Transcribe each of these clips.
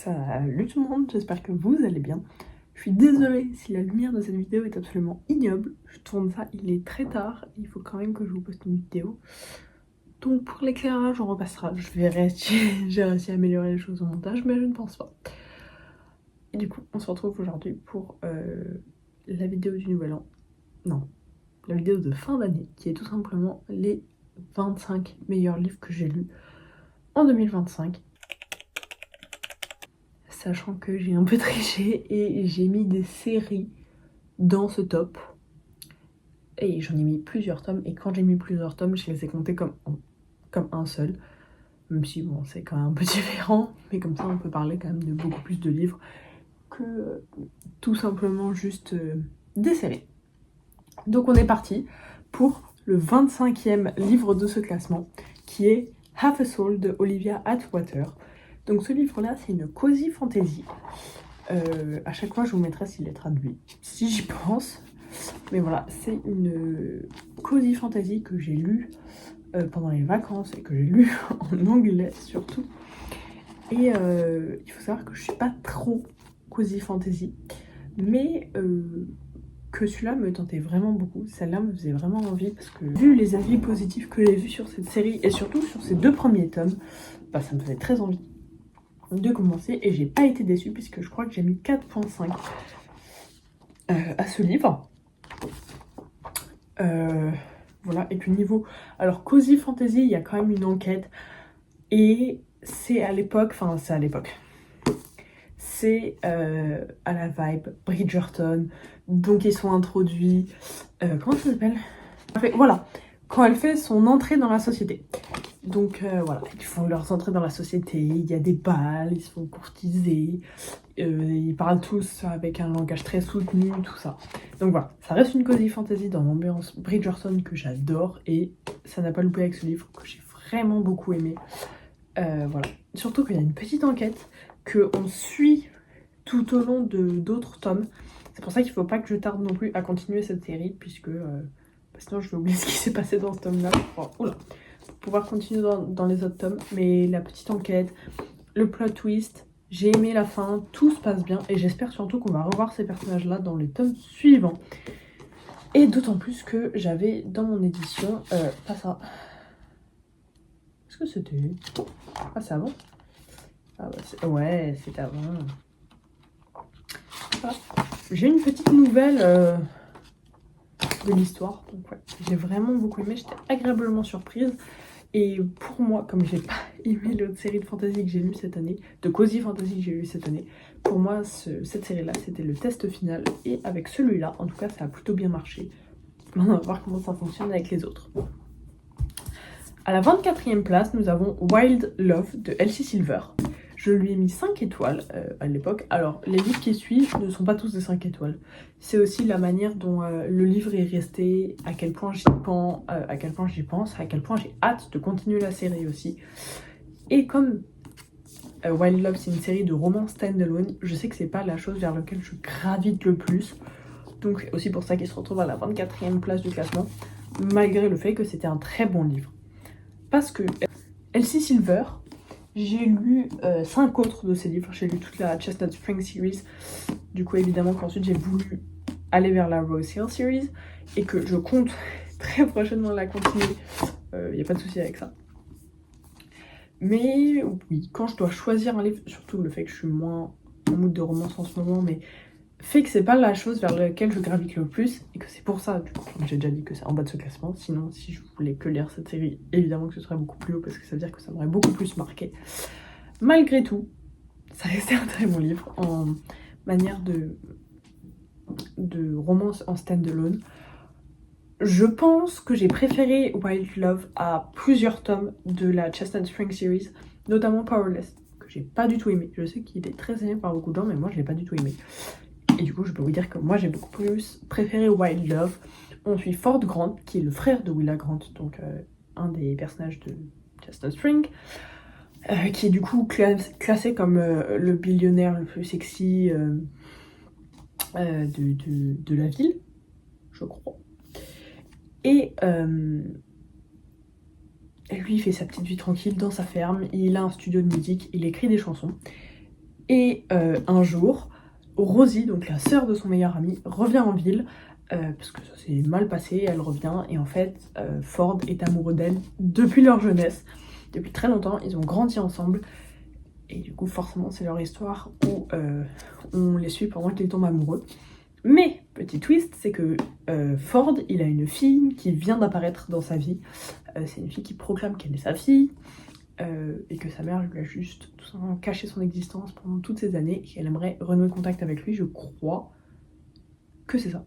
Salut tout le monde, j'espère que vous allez bien. Je suis désolée si la lumière de cette vidéo est absolument ignoble. Je tourne ça, il est très tard, il faut quand même que je vous poste une vidéo. Donc pour l'éclairage, on repassera. J'ai réussi à améliorer les choses au montage, mais je ne pense pas. Et du coup, on se retrouve aujourd'hui pour la vidéo du nouvel an. Non, la vidéo de fin d'année, qui est tout simplement les 25 meilleurs livres que j'ai lus en 2025. Sachant que j'ai un peu triché et j'ai mis des séries dans ce top. Et j'en ai mis plusieurs tomes, et quand j'ai mis plusieurs tomes, je les ai comptés comme un seul. Même si bon, c'est quand même un peu différent, mais comme ça on peut parler quand même de beaucoup plus de livres que tout simplement juste des séries. Donc on est parti pour le 25e livre de ce classement, qui est Half a Soul de Olivia Atwater. Donc ce livre-là, c'est une cozy fantasy. À chaque fois, je vous mettrai s'il est traduit, si j'y pense. Mais voilà, c'est une cozy fantasy que j'ai lue pendant les vacances et que j'ai lue en anglais surtout. Et il faut savoir que je suis pas trop cozy fantasy, mais que celui-là me tentait vraiment beaucoup. Celle-là me faisait vraiment envie parce que vu les avis positifs que j'ai vus sur cette série et surtout sur ces deux premiers tomes, bah, ça me faisait très envie de commencer et j'ai pas été déçue puisque je crois que j'ai mis 4.5 à ce livre. Voilà, et puis niveau... Alors, Cozy Fantasy, il y a quand même une enquête et c'est à l'époque... Enfin, c'est à l'époque. C'est à la vibe Bridgerton, donc ils sont introduits... comment ça s'appelle ? Voilà, quand elle fait son entrée dans la société. Donc voilà, ils font leurs entrées dans la société, il y a des balles, ils se font courtiser, ils parlent tous avec un langage très soutenu, tout ça. Donc voilà, ça reste une cozy fantasy dans l'ambiance Bridgerton que j'adore et ça n'a pas loupé avec ce livre que j'ai vraiment beaucoup aimé. Voilà, surtout qu'il y a une petite enquête qu'on suit tout au long d'autres tomes. C'est pour ça qu'il ne faut pas que je tarde non plus à continuer cette série puisque sinon je vais oublier ce qui s'est passé dans ce tome-là. Oh, oula. Pour pouvoir continuer dans les autres tomes, mais la petite enquête, le plot twist, j'ai aimé la fin, tout se passe bien et j'espère surtout qu'on va revoir ces personnages là dans les tomes suivants. Et d'autant plus que j'avais dans mon édition, pas ça. Est-ce que c'était... Ah, c'est avant. Ah bah ouais, c'était avant. Voilà. J'ai une petite nouvelle de l'histoire, donc ouais, j'ai vraiment beaucoup aimé, j'étais agréablement surprise. Et pour moi, comme j'ai pas aimé l'autre série de fantasy que j'ai lue cette année, de cozy fantasy que j'ai lue cette année, pour moi, cette série-là, c'était le test final. Et avec celui-là, en tout cas, ça a plutôt bien marché. On va voir comment ça fonctionne avec les autres. À la 24e place, nous avons Wild Love de Elsie Silver. Je lui ai mis 5 étoiles à l'époque. Alors, les livres qui suivent ne sont pas tous des 5 étoiles. C'est aussi la manière dont le livre est resté, à quel point j'y pense, à quel point j'ai hâte de continuer la série aussi. Et comme Wild Love, c'est une série de romans stand-alone, je sais que c'est pas la chose vers laquelle je gravite le plus. Donc, c'est aussi pour ça qu'il se retrouve à la 24e place du classement, malgré le fait que c'était un très bon livre. Parce que Elsie Silver, j'ai lu 5 autres de ses livres, j'ai lu toute la Chestnut Spring series, du coup évidemment qu'ensuite j'ai voulu aller vers la Rose Hill series, et que je compte très prochainement la continuer, y a pas de souci avec ça. Mais oui, quand je dois choisir un livre, surtout le fait que je suis moins en mood de romance en ce moment, mais fait que c'est pas la chose vers laquelle je gravite le plus, et que c'est pour ça, comme j'ai déjà dit, que c'est en bas de ce classement. Sinon, si je voulais que lire cette série, évidemment que ce serait beaucoup plus haut, parce que ça veut dire que ça m'aurait beaucoup plus marqué. Malgré tout, ça restait un très bon livre, en manière de romance en stand-alone. Je pense que j'ai préféré Wild Love à plusieurs tomes de la Chestnut Spring series, notamment Powerless, que j'ai pas du tout aimé. Je sais qu'il est très aimé par beaucoup de gens, mais moi je l'ai pas du tout aimé. Et du coup, je peux vous dire que moi, j'ai beaucoup plus préféré Wild Love. On suit Ford Grant, qui est le frère de Willa Grant, donc un des personnages de Chestnut Spring, qui est du coup classé comme le billionnaire le plus sexy de la ville, je crois. Et lui, il fait sa petite vie tranquille dans sa ferme, il a un studio de musique, il écrit des chansons. Et un jour, Rosie, donc la sœur de son meilleur ami, revient en ville, parce que ça s'est mal passé, elle revient, et en fait, Ford est amoureux d'elle depuis leur jeunesse, depuis très longtemps, ils ont grandi ensemble, et du coup, forcément, c'est leur histoire où on les suit pendant qu'ils tombent amoureux. Mais, petit twist, c'est que Ford, il a une fille qui vient d'apparaître dans sa vie, c'est une fille qui proclame qu'elle est sa fille, et que sa mère lui a juste tout simplement caché son existence pendant toutes ces années et qu'elle aimerait renouer contact avec lui. Je crois que c'est ça.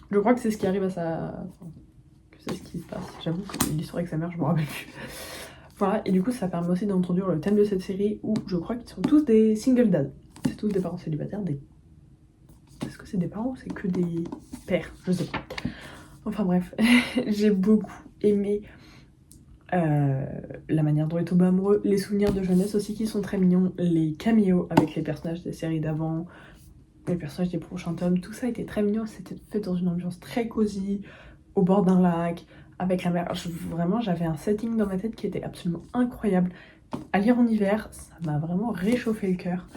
Je crois que c'est ce qui arrive à sa... Enfin, que c'est ce qui se passe. J'avoue que l'histoire avec sa mère, je me rappelle plus. Voilà, et du coup ça permet aussi d'introduire le thème de cette série où je crois qu'ils sont tous des single dads. C'est tous des parents célibataires, des... Est-ce que c'est des parents ou c'est que des pères? Je sais pas. Enfin bref, j'ai beaucoup aimé la manière dont ils tombent amoureux, les souvenirs de jeunesse aussi qui sont très mignons, les caméos avec les personnages des séries d'avant, les personnages des prochains tomes, tout ça était très mignon, c'était fait dans une ambiance très cosy, au bord d'un lac, avec la mer. Vraiment, j'avais un setting dans ma tête qui était absolument incroyable. À lire en hiver, ça m'a vraiment réchauffé le cœur.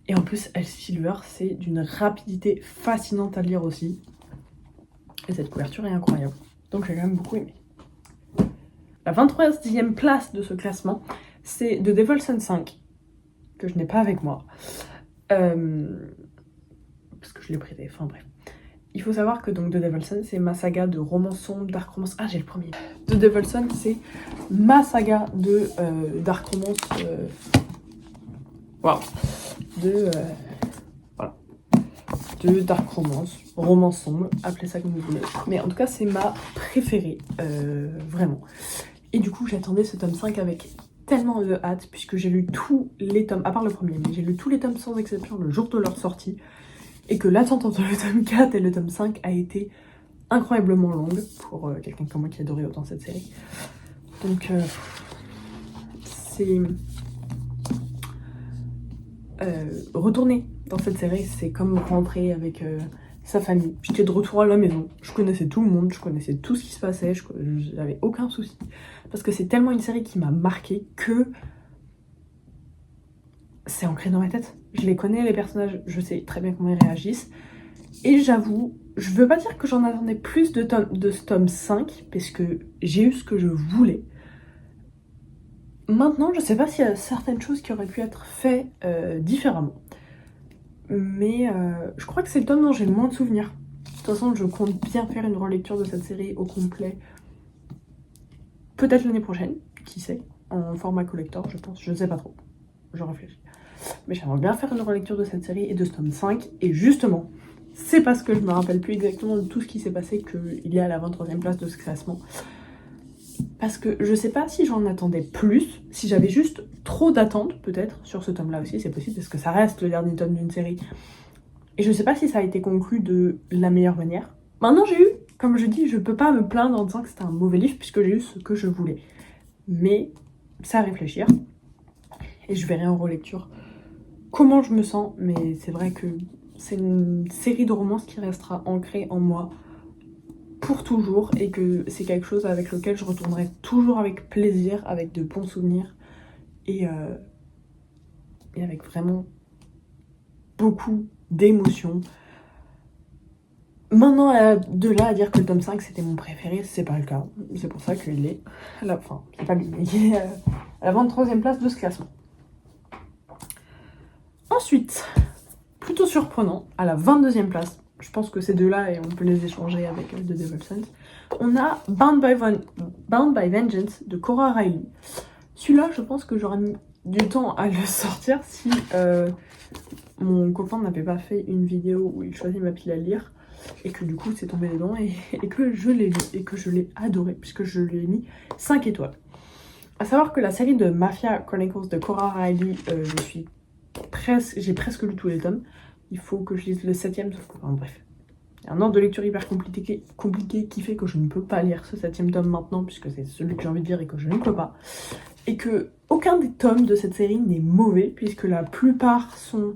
Et en plus, Elsie Silver, c'est d'une rapidité fascinante à lire aussi. Et cette couverture est incroyable. Donc j'ai quand même beaucoup aimé. La 23e place de ce classement, c'est The Devil's Son 5, que je n'ai pas avec moi. Parce que je l'ai prêté, enfin bref. Il faut savoir que donc The Devil's Son, c'est ma saga de romance sombre, dark romance. Ah, j'ai le premier. The Devil's Son, c'est ma saga de dark romance. Waouh! Voilà. De dark romance sombre, appelez ça comme vous voulez. Mais en tout cas, c'est ma préférée, vraiment. Et du coup, j'attendais ce tome 5 avec tellement de hâte, puisque j'ai lu tous les tomes, à part le premier, mais j'ai lu tous les tomes sans exception le jour de leur sortie, et que l'attente entre le tome 4 et le tome 5 a été incroyablement longue, pour quelqu'un comme moi qui adorait autant cette série. Donc, c'est... retourner dans cette série, c'est comme rentrer avec sa famille. J'étais de retour à la maison, je connaissais tout le monde, je connaissais tout ce qui se passait, j'avais aucun souci. Parce que c'est tellement une série qui m'a marqué que c'est ancré dans ma tête. Je les connais, les personnages, je sais très bien comment ils réagissent. Et j'avoue, je veux pas dire que j'en attendais plus de ce tome 5, parce que j'ai eu ce que je voulais. Maintenant, je sais pas s'il y a certaines choses qui auraient pu être faites différemment. Mais je crois que c'est le tome dont j'ai le moins de souvenirs. De toute façon, je compte bien faire une relecture de cette série au complet. Peut-être l'année prochaine, qui sait, en format collector, je pense, je ne sais pas trop. Je réfléchis. Mais j'aimerais bien faire une relecture de cette série et de ce tome 5. Et justement, c'est parce que je me rappelle plus exactement de tout ce qui s'est passé qu'il est à la 23e place de ce classement. Parce que je sais pas si j'en attendais plus, si j'avais juste trop d'attentes peut-être sur ce tome-là aussi, c'est possible parce que ça reste le dernier tome d'une série. Et je sais pas si ça a été conclu de la meilleure manière. Maintenant j'ai eu, comme je dis, je peux pas me plaindre en disant que c'était un mauvais livre puisque j'ai eu ce que je voulais. Mais c'est à réfléchir. Et je verrai en relecture comment je me sens, mais c'est vrai que c'est une série de romances qui restera ancrée en moi pour toujours et que c'est quelque chose avec lequel je retournerai toujours avec plaisir, avec de bons souvenirs et avec vraiment beaucoup d'émotions. Maintenant, de là à dire que le tome 5 c'était mon préféré, c'est pas le cas. C'est pour ça qu'il est à la fin, c'est pas lui, mais il est à la 23e place de ce classement. Ensuite, plutôt surprenant, à la 22e place, je pense que ces deux-là, et on peut les échanger avec The Devil's Son, on a Bound by Vengeance de Cora Riley. Celui-là, je pense que j'aurais mis du temps à le sortir si mon copain n'avait pas fait une vidéo où il choisit ma pile à lire et que du coup c'est tombé dedans et que je l'ai lu et que je l'ai adoré puisque je lui ai mis 5 étoiles. A savoir que la série de Mafia Chronicles de Cora Riley, j'ai presque lu tous les tomes. Il faut que je lise le 7e, enfin, bref. Il y a un ordre de lecture hyper compliqué qui fait que je ne peux pas lire ce 7e tome maintenant, puisque c'est celui que j'ai envie de lire et que je ne peux pas. Et que aucun des tomes de cette série n'est mauvais, puisque la plupart sont...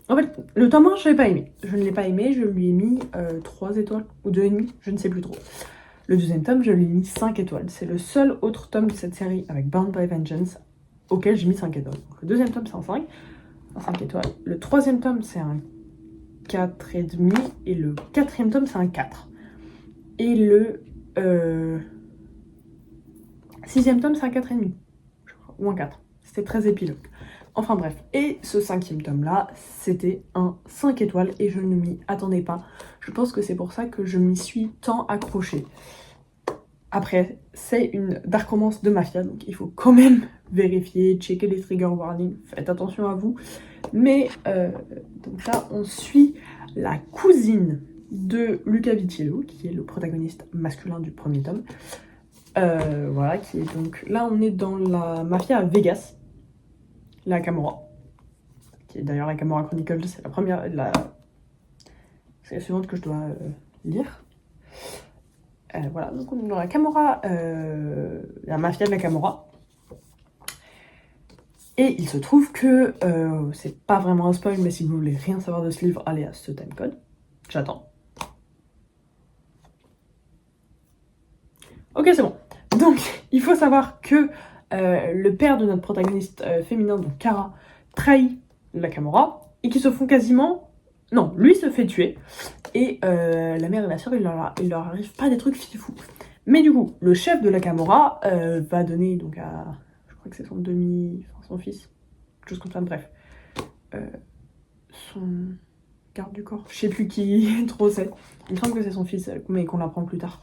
En fait, le tome 1, je ne l'ai pas aimé. Je ne l'ai pas aimé, je lui ai mis 3 étoiles, ou 2,5, je ne sais plus trop. Le deuxième tome, je lui ai mis 5 étoiles. C'est le seul autre tome de cette série avec Bound by Vengeance auquel j'ai mis 5 étoiles. Donc, le deuxième tome, c'est un 5 étoiles. Le troisième tome, c'est un 4,5. Et le quatrième tome, c'est un 4. Et le sixième tome, c'est un 4,5. Je crois, ou un 4. C'était très épilogue. Enfin bref. Et ce cinquième tome-là, c'était un 5 étoiles et je ne m'y attendais pas. Je pense que c'est pour ça que je m'y suis tant accrochée. Après, c'est une dark romance de mafia, donc il faut quand même vérifier, checker les trigger warnings, faites attention à vous. Mais donc là, on suit la cousine de Luca Vitiello, qui est le protagoniste masculin du premier tome. Voilà, qui est donc... Là, on est dans la mafia à Vegas, la Camorra, qui est d'ailleurs la Camorra Chronicles, c'est la première... C'est la suivante que je dois lire. Voilà, donc on est dans la Camorra, la mafia de la Camorra. Et il se trouve que, c'est pas vraiment un spoil, mais si vous voulez rien savoir de ce livre, allez à ce timecode. J'attends. Ok, c'est bon. Donc, il faut savoir que le père de notre protagoniste féminin, donc Kara, trahit la Camorra, et qu'ils se font quasiment... Non, lui se fait tuer, et la mère et la sœur, il leur arrive pas des trucs fifous. Mais du coup, le chef de la Camorra va donner donc à... Je crois que c'est son fils, quelque chose comme ça, bref. Son garde du corps, je sais plus qui trop c'est. Il me semble que c'est son fils, mais qu'on l'apprend plus tard.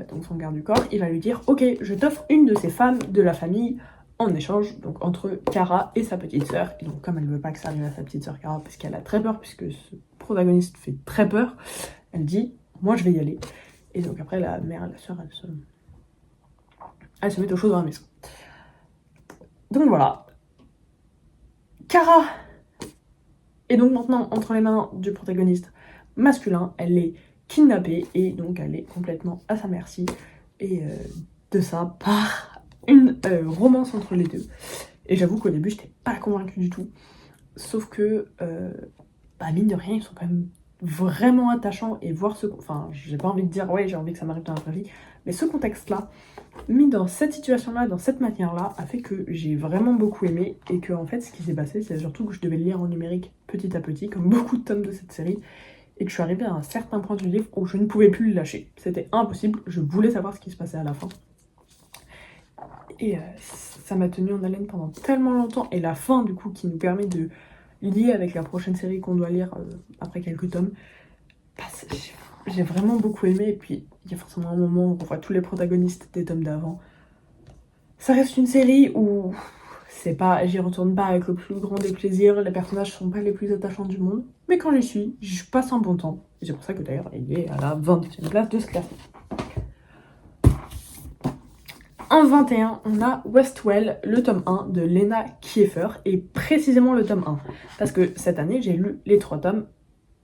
Donc son garde du corps, il va lui dire « Ok, je t'offre une de ces femmes de la famille en échange, donc entre Kara et sa petite sœur. » Et donc comme elle ne veut pas que ça arrive à sa petite sœur Kara, parce qu'elle a très peur, puisque ce protagoniste fait très peur, elle dit « Moi je vais y aller. » Et donc après la mère et la sœur, elles se mettent au chaud dans la maison. Donc voilà. Kara est donc maintenant entre les mains du protagoniste masculin, elle est kidnappée et donc elle est complètement à sa merci. Et de ça part une romance entre les deux. Et j'avoue qu'au début, j'étais pas convaincue du tout. Sauf que, mine de rien, ils sont quand même vraiment attachants. Et voir ce... Enfin, j'ai pas envie de dire, ouais, j'ai envie que ça m'arrive dans la vraie vie. Mais ce contexte-là, mis dans cette situation-là, dans cette manière-là, a fait que j'ai vraiment beaucoup aimé. Et que, en fait, ce qui s'est passé, c'est surtout que je devais le lire en numérique petit à petit, comme beaucoup de tomes de cette série. Et que je suis arrivée à un certain point du livre où je ne pouvais plus le lâcher. C'était impossible, je voulais savoir ce qui se passait à la fin. Et ça m'a tenu en haleine pendant tellement longtemps. Et la fin, du coup, qui nous permet de lier avec la prochaine série qu'on doit lire après quelques tomes, j'ai vraiment beaucoup aimé. Et puis, il y a forcément un moment où on voit tous les protagonistes des tomes d'avant. Ça reste une série où... j'y retourne pas avec le plus grand des plaisirs, les personnages sont pas les plus attachants du monde, mais quand j'y suis, je passe un bon temps. Et c'est pour ça que d'ailleurs, il est à la 20e place de ce classement. En 21, on a Westwell, le tome 1 de Lena Kieffer, et précisément le tome 1. Parce que cette année, j'ai lu les 3 tomes,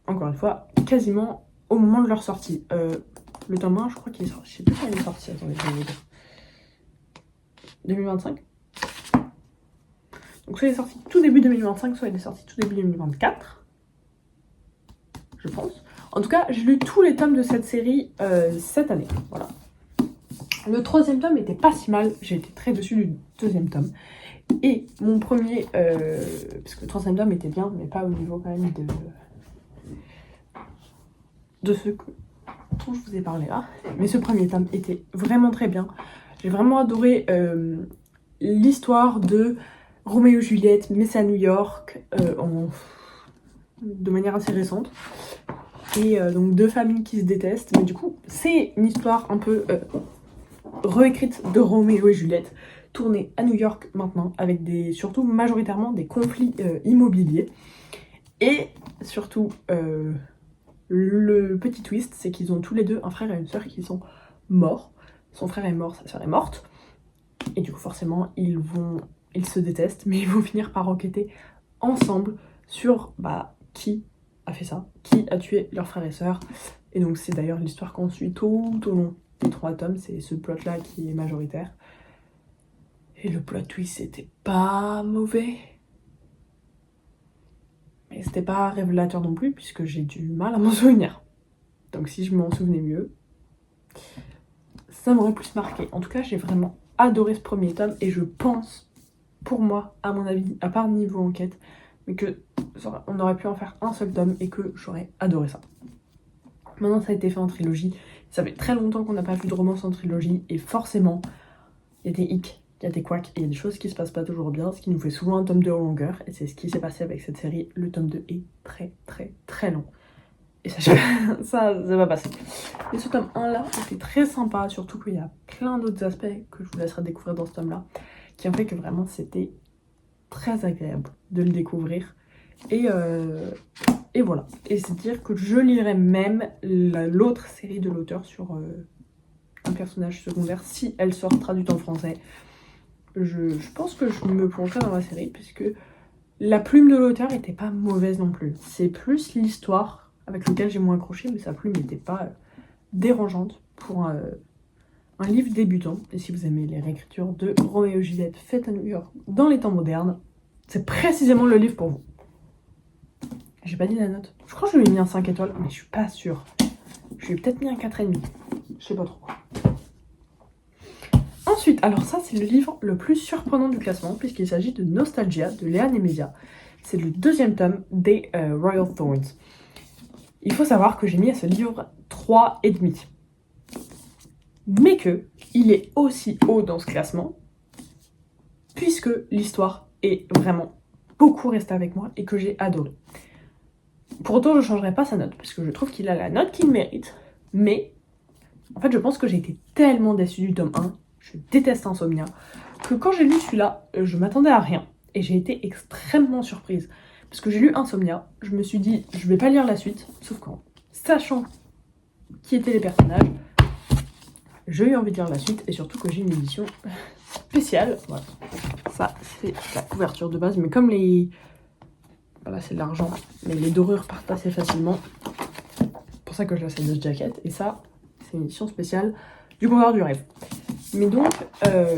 encore une fois, quasiment au moment de leur sortie. Le tome 1, je crois qu'il est sorti, je sais plus quand il est sorti, attendez, je vais vous dire. 2025 ? Donc soit il est sorti tout début 2025, soit il est sorti tout début 2024. Je pense. En tout cas, j'ai lu tous les tomes de cette série cette année. Voilà. Le 3e tome était pas si mal. J'ai été très dessus du 2e tome. Et mon premier... parce que le 3e tome était bien, mais pas au niveau quand même de ce dont je vous ai parlé là. Mais ce premier tome était vraiment très bien. J'ai vraiment adoré l'histoire de... Roméo et Juliette, mais c'est à New York, de manière assez récente. Et donc 2 familles qui se détestent. Mais du coup, c'est une histoire un peu réécrite de Roméo et Juliette, tournée à New York maintenant, avec surtout majoritairement des conflits immobiliers. Et surtout, le petit twist, c'est qu'ils ont tous les deux un frère et une sœur qui sont morts. Son frère est mort, sa sœur est morte. Et du coup, forcément, ils se détestent, mais ils vont finir par enquêter ensemble sur qui a fait ça, qui a tué leurs frères et sœurs. Et donc c'est d'ailleurs l'histoire qu'on suit tout au long des 3 tomes, c'est ce plot-là qui est majoritaire. Et le plot twist, c'était pas mauvais. Mais c'était pas révélateur non plus, puisque j'ai du mal à m'en souvenir. Donc si je m'en souvenais mieux, ça m'aurait plus marqué. En tout cas, j'ai vraiment adoré ce premier tome, et je pense pour moi, à mon avis, à part niveau enquête, mais que on aurait pu en faire un seul tome et que j'aurais adoré ça. Maintenant, ça a été fait en trilogie. Ça fait très longtemps qu'on n'a pas vu de romance en trilogie et forcément, il y a des hicks, il y a des couacs et il y a des choses qui se passent pas toujours bien, ce qui nous fait souvent un tome 2 en longueur et c'est ce qui s'est passé avec cette série. Le tome 2 est très très très long. Et ça va passer. Et ce tome 1 là était très sympa, surtout qu'il y a plein d'autres aspects que je vous laisserai découvrir dans ce tome là, qui ont fait que vraiment c'était très agréable de le découvrir. Et voilà. Et c'est dire que je lirai même l'autre série de l'auteur sur un personnage secondaire, si elle sort traduite en français. Je pense que je me plongerai dans la série, puisque la plume de l'auteur était pas mauvaise non plus. C'est plus l'histoire avec laquelle j'ai moins accroché, mais sa plume n'était pas dérangeante pour un livre débutant. Et si vous aimez les réécritures de Roméo et Juliette faites à New York dans les temps modernes, c'est précisément le livre pour vous. J'ai pas dit la note. Je crois que je lui ai mis un 5 étoiles, mais je suis pas sûre. Je lui ai peut-être mis un 4,5. Je sais pas trop. Ensuite, alors ça c'est le livre le plus surprenant du classement, puisqu'il s'agit de Nostalgia de Léa Nemesia. C'est le 2e tome des Royal Thorns. Il faut savoir que j'ai mis à ce livre 3,5. Mais que il est aussi haut dans ce classement, puisque l'histoire est vraiment beaucoup restée avec moi et que j'ai adoré. Pour autant, je ne changerai pas sa note, parce que je trouve qu'il a la note qu'il mérite. Mais, en fait, je pense que j'ai été tellement déçue du tome 1, je déteste Insomnia, que quand j'ai lu celui-là, je m'attendais à rien. Et j'ai été extrêmement surprise. Parce que j'ai lu Insomnia, je me suis dit, je vais pas lire la suite, sauf qu'en sachant qui étaient les personnages, j'ai eu envie de lire la suite, et surtout que j'ai une édition spéciale. Voilà. Ça, c'est la couverture de base, mais comme les... Voilà, c'est de l'argent, mais les dorures partent assez facilement. C'est pour ça que je laisse cette jacket. Et ça, c'est une édition spéciale du Comptoir du Rêve. Mais donc,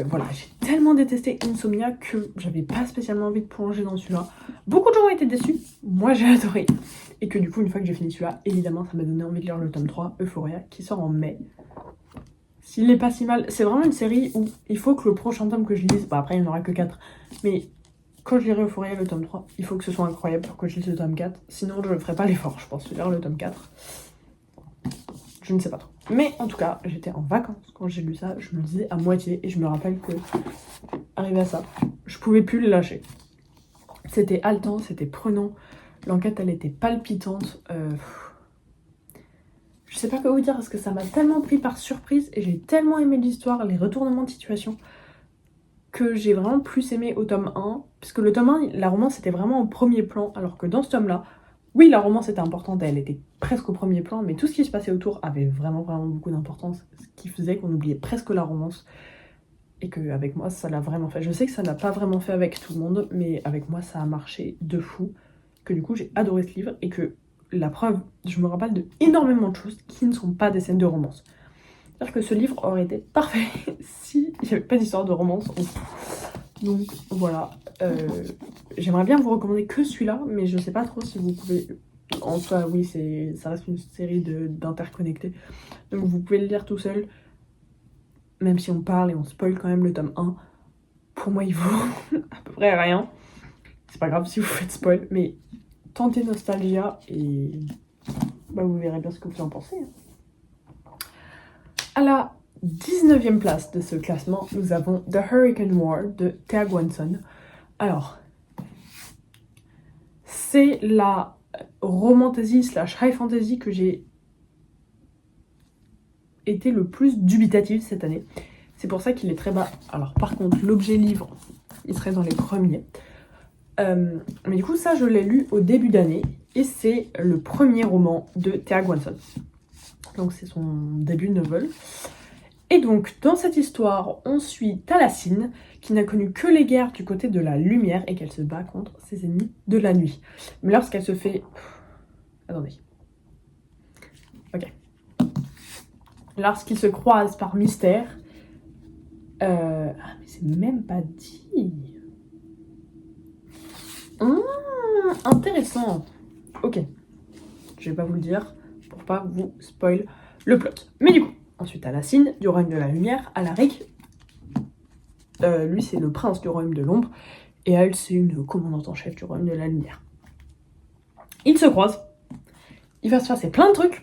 voilà, j'ai tellement détesté Insomnia que j'avais pas spécialement envie de plonger dans celui-là. Beaucoup de gens ont été déçus, moi j'ai adoré. Et que du coup, une fois que j'ai fini celui-là, évidemment, ça m'a donné envie de lire le tome 3, Euphoria, qui sort en mai. S'il n'est pas si mal, c'est vraiment une série où il faut que le prochain tome que je lise, bah après il n'y en aura que 4, mais... Quand je lirai Euphoria, le tome 3, il faut que ce soit incroyable pour que je lise le tome 4. Sinon, je ne ferai pas l'effort, je pense, de lire le tome 4. Je ne sais pas trop. Mais en tout cas, j'étais en vacances quand j'ai lu ça. Je me le lisais à moitié et je me rappelle que, arrivé à ça, je pouvais plus le lâcher. C'était haletant, c'était prenant. L'enquête, elle était palpitante. Je sais pas quoi vous dire parce que ça m'a tellement pris par surprise et j'ai tellement aimé l'histoire, les retournements de situation, que j'ai vraiment plus aimé au tome 1, parce que le tome 1, la romance était vraiment en premier plan, alors que dans ce tome-là, oui, la romance était importante, elle était presque au premier plan, mais tout ce qui se passait autour avait vraiment beaucoup d'importance, ce qui faisait qu'on oubliait presque la romance, et qu'avec moi, ça l'a vraiment fait. Je sais que ça n'a pas vraiment fait avec tout le monde, mais avec moi, ça a marché de fou, que du coup, j'ai adoré ce livre, et que la preuve, je me rappelle de énormément de choses qui ne sont pas des scènes de romance. C'est-à-dire que ce livre aurait été parfait s'il n'y avait pas d'histoire de romance. Donc voilà, j'aimerais bien vous recommander que celui-là, mais je sais pas trop si vous pouvez... En soi, oui, ça reste une série d'interconnectés. Donc vous pouvez le lire tout seul, même si on parle et on spoil quand même le tome 1. Pour moi, il vaut à peu près rien. C'est pas grave si vous faites spoil, mais tentez Nostalgia et bah, vous verrez bien ce que vous en pensez. À la 19e place de ce classement, nous avons The Hurricane War de Thea Gwanson. Alors, c'est la romantasy / high fantasy que j'ai été le plus dubitative cette année. C'est pour ça qu'il est très bas. Alors par contre, l'objet livre, il serait dans les premiers. Mais du coup, ça, je l'ai lu au début d'année. Et c'est le premier roman de Thea Gwanson. Donc c'est son début de novel. Et donc, dans cette histoire, on suit Thalassine, qui n'a connu que les guerres du côté de la lumière et qu'elle se bat contre ses ennemis de la nuit. Mais lorsqu'elle se fait... Attendez. Ok. Lorsqu'ils se croisent par mystère... Ah, mais c'est même pas dit. Intéressant. Ok. Je vais pas vous le dire pour pas vous spoil le plot. Mais du coup, ensuite Thalassine, du règne de la lumière, Alaric Lui, c'est le prince du royaume de l'ombre, et elle, c'est une commandante en chef du royaume de la lumière. Ils se croisent, il va se passer plein de trucs,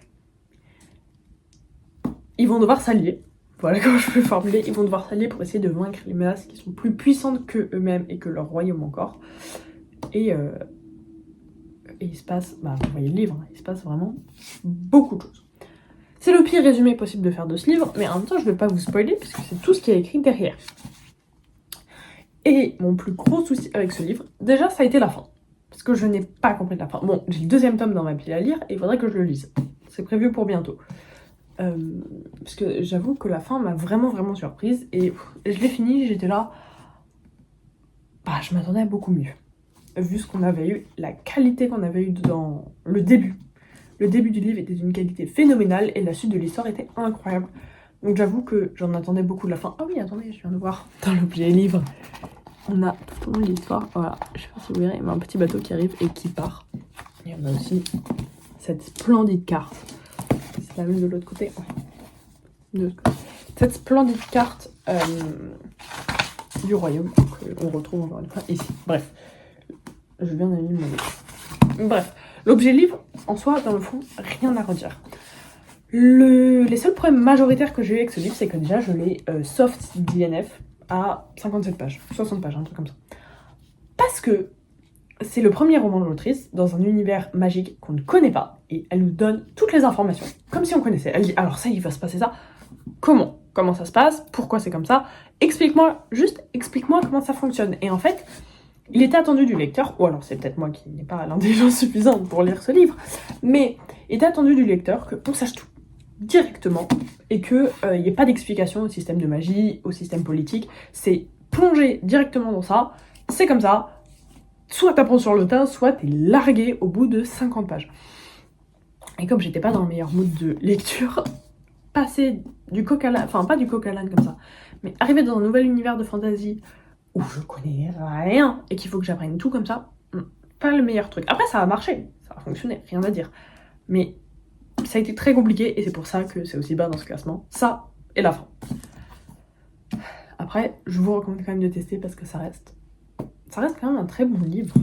ils vont devoir s'allier, voilà comment je peux formuler, ils vont devoir s'allier pour essayer de vaincre les menaces qui sont plus puissantes qu'eux-mêmes et que leur royaume encore. Et il se passe, vous voyez le livre, il se passe vraiment beaucoup de choses. C'est le pire résumé possible de faire de ce livre, mais en même temps, je ne vais pas vous spoiler, puisque c'est tout ce qui est écrit derrière. Et mon plus gros souci avec ce livre, déjà, ça a été la fin. Parce que je n'ai pas compris la fin. Bon, j'ai le 2e tome dans ma pile à lire, et il faudrait que je le lise. C'est prévu pour bientôt. Parce que j'avoue que la fin m'a vraiment surprise, et je l'ai fini, j'étais là... je m'attendais à beaucoup mieux. Vu ce qu'on avait eu, la qualité qu'on avait eue dans le début. Le début du livre était d'une qualité phénoménale et la suite de l'histoire était incroyable. Donc j'avoue que j'en attendais beaucoup de la fin. Ah oui, attendez, je viens de voir dans l'objet livre. On a tout au long de l'histoire, voilà, je sais pas si vous verrez, mais un petit bateau qui arrive et qui part. Et on a aussi cette splendide carte. C'est la même de l'autre côté. Cette splendide carte du royaume qu'on retrouve encore une fois ici. Bref. Je viens d'allumer mon livre. Bref, l'objet livre, en soi, dans le fond, rien à redire. Les seuls problèmes majoritaires que j'ai eu avec ce livre, c'est que déjà, je l'ai soft DNF à 57 pages, 60 pages, un truc comme ça. Parce que c'est le premier roman de l'autrice dans un univers magique qu'on ne connaît pas, et elle nous donne toutes les informations, comme si on connaissait. Elle dit, alors ça, il va se passer ça. Comment ça se passe? Pourquoi c'est comme ça? Explique-moi comment ça fonctionne. Et en fait... il était attendu du lecteur, ou alors c'est peut-être moi qui n'ai pas l'intelligence suffisante pour lire ce livre, mais il était attendu du lecteur qu'on sache tout directement et qu'il n'y ait pas d'explication au système de magie, au système politique. C'est plonger directement dans ça, c'est comme ça, soit t'apprends sur le tas, soit t'es largué au bout de 50 pages. Et comme j'étais pas dans le meilleur mood de lecture, passer du coq à l'âne, enfin pas du coq à l'âne comme ça, mais arriver dans un nouvel univers de fantasy où je connais rien et qu'il faut que j'apprenne tout comme ça, pas le meilleur truc. Après, ça a marché, ça a fonctionné, rien à dire. Mais ça a été très compliqué et c'est pour ça que c'est aussi bas dans ce classement. Ça et la fin. Après, je vous recommande quand même de tester parce que ça reste quand même un très bon livre,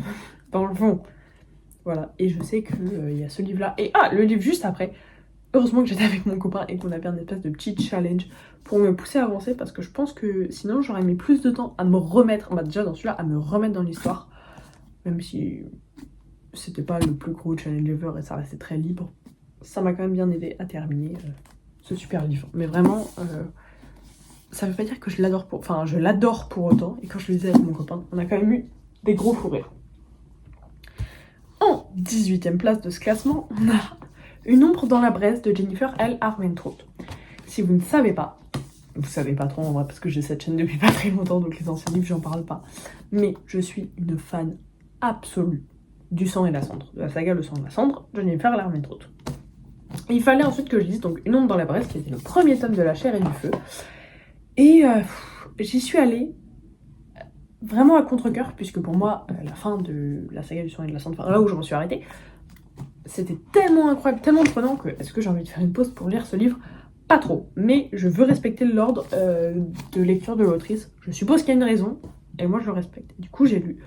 dans le fond. Voilà, et je sais qu'il y a ce livre-là. Et le livre juste après. Heureusement que j'étais avec mon copain et qu'on avait un espèce de petit challenge pour me pousser à avancer parce que je pense que sinon j'aurais mis plus de temps à me remettre, déjà dans celui-là, à me remettre dans l'histoire. Même si c'était pas le plus gros challenge ever et ça restait très libre. Ça m'a quand même bien aidé à terminer ce super livre. Mais vraiment, ça veut pas dire que je l'adore je l'adore pour autant. Et quand je le lisais avec mon copain, on a quand même eu des gros fous rires. En 18e place de ce classement, on a Une ombre dans la braise de Jennifer L. Armentrout. Si vous ne savez pas, vous savez pas trop en vrai parce que j'ai cette chaîne depuis pas très longtemps donc les anciens livres j'en parle pas, mais je suis une fan absolue du sang et la cendre, de la saga Le sang et la cendre, Jennifer L. Armentrout. Et il fallait ensuite que je lise donc Une ombre dans la braise qui était le premier tome de La chair et du feu et j'y suis allée vraiment à contre-cœur puisque pour moi la fin de la saga du sang et de la cendre, là où je m'en suis arrêtée, c'était tellement incroyable, tellement prenant que est-ce que j'ai envie de faire une pause pour lire ce livre? Pas trop, mais je veux respecter l'ordre de lecture de l'autrice. Je suppose qu'il y a une raison, et moi je le respecte. Du coup j'ai lu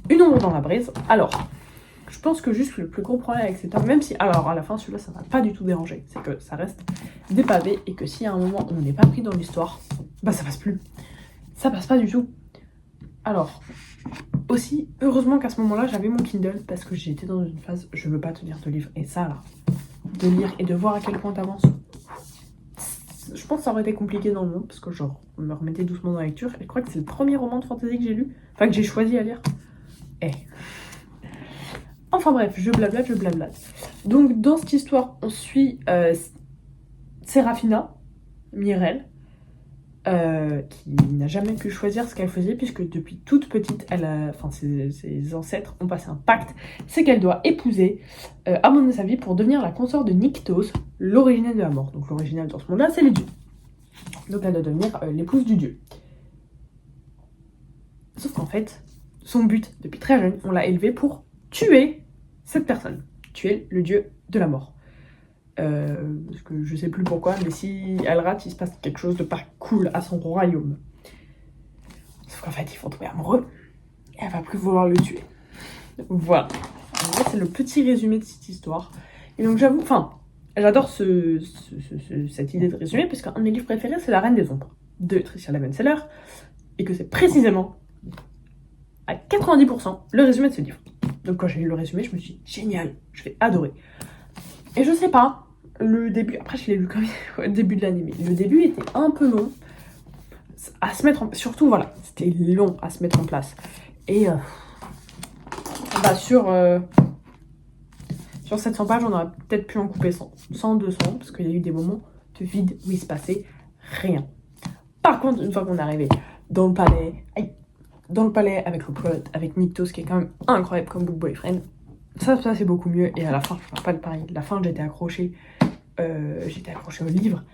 Une ombre dans la braise. Alors, je pense que juste le plus gros problème avec cet tome, même si, alors à la fin celui-là ça m'a pas du tout dérangé, c'est que ça reste des pavés et que si à un moment on n'est pas pris dans l'histoire, ça passe plus. Ça passe pas du tout. Alors... aussi, heureusement qu'à ce moment-là, j'avais mon Kindle parce que j'étais dans une phase, je veux pas te lire de livre. Et ça, là, de lire et de voir à quel point t'avances, je pense que ça aurait été compliqué dans le monde parce que je me remettais doucement dans la lecture. Et je crois que c'est le premier roman de fantasy que j'ai lu, enfin que j'ai choisi à lire. Enfin bref, je blablate. Donc dans cette histoire, on suit Sérafina, Mireille, qui n'a jamais pu choisir ce qu'elle faisait puisque depuis toute petite, ses ancêtres ont passé un pacte, c'est qu'elle doit épouser Amon de sa vie pour devenir la consort de Nyctos, l'originel de la mort. Donc l'originel dans ce monde-là, c'est les dieux. Donc elle doit devenir l'épouse du dieu. Sauf qu'en fait, son but, depuis très jeune, on l'a élevé pour tuer cette personne, tuer le dieu de la mort. Parce que je sais plus pourquoi, mais si elle rate, il se passe quelque chose de pas cool à son royaume. Sauf qu'en fait, ils vont tomber amoureux et elle va plus vouloir le tuer. Voilà. En vrai, c'est le petit résumé de cette histoire. Et donc j'avoue, j'adore cette idée de résumé, parce qu'un de mes livres préférés, c'est La Reine des Ombres, de Tricia Levenseller, et que c'est précisément, à 90%, le résumé de ce livre. Donc quand j'ai lu le résumé, je me suis dit, génial, je vais adorer. Et je sais pas, le début, après je l'ai lu quand même au début de l'année, mais le début était un peu long à se mettre en... Surtout, voilà, c'était long à se mettre en place. Et sur 700 pages, on aurait peut-être pu en couper 100, 200, parce qu'il y a eu des moments de vide où il se passait rien. Par contre, une fois qu'on est arrivé dans le palais avec le plot, avec Nyktos, qui est quand même incroyable comme book boyfriend, ça c'est beaucoup mieux. Et à la fin, je ne parle pas de pareil. La fin, j'étais accrochée au livre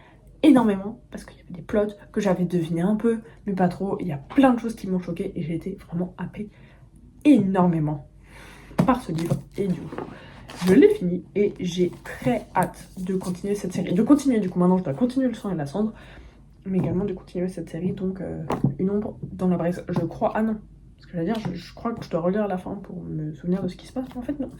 énormément, parce qu'il y avait des plots que j'avais devinés un peu, mais pas trop. Il y a plein de choses qui m'ont choquée et j'ai été vraiment happée énormément par ce livre. Et du coup, je l'ai fini et j'ai très hâte de continuer cette série. Du coup, maintenant je dois continuer Le Sang et la Cendre, mais également de continuer cette série, donc Une ombre dans la braise. Je crois, ah non, parce que j'allais dire, je crois que je dois relire la fin pour me souvenir de ce qui se passe, mais en fait non.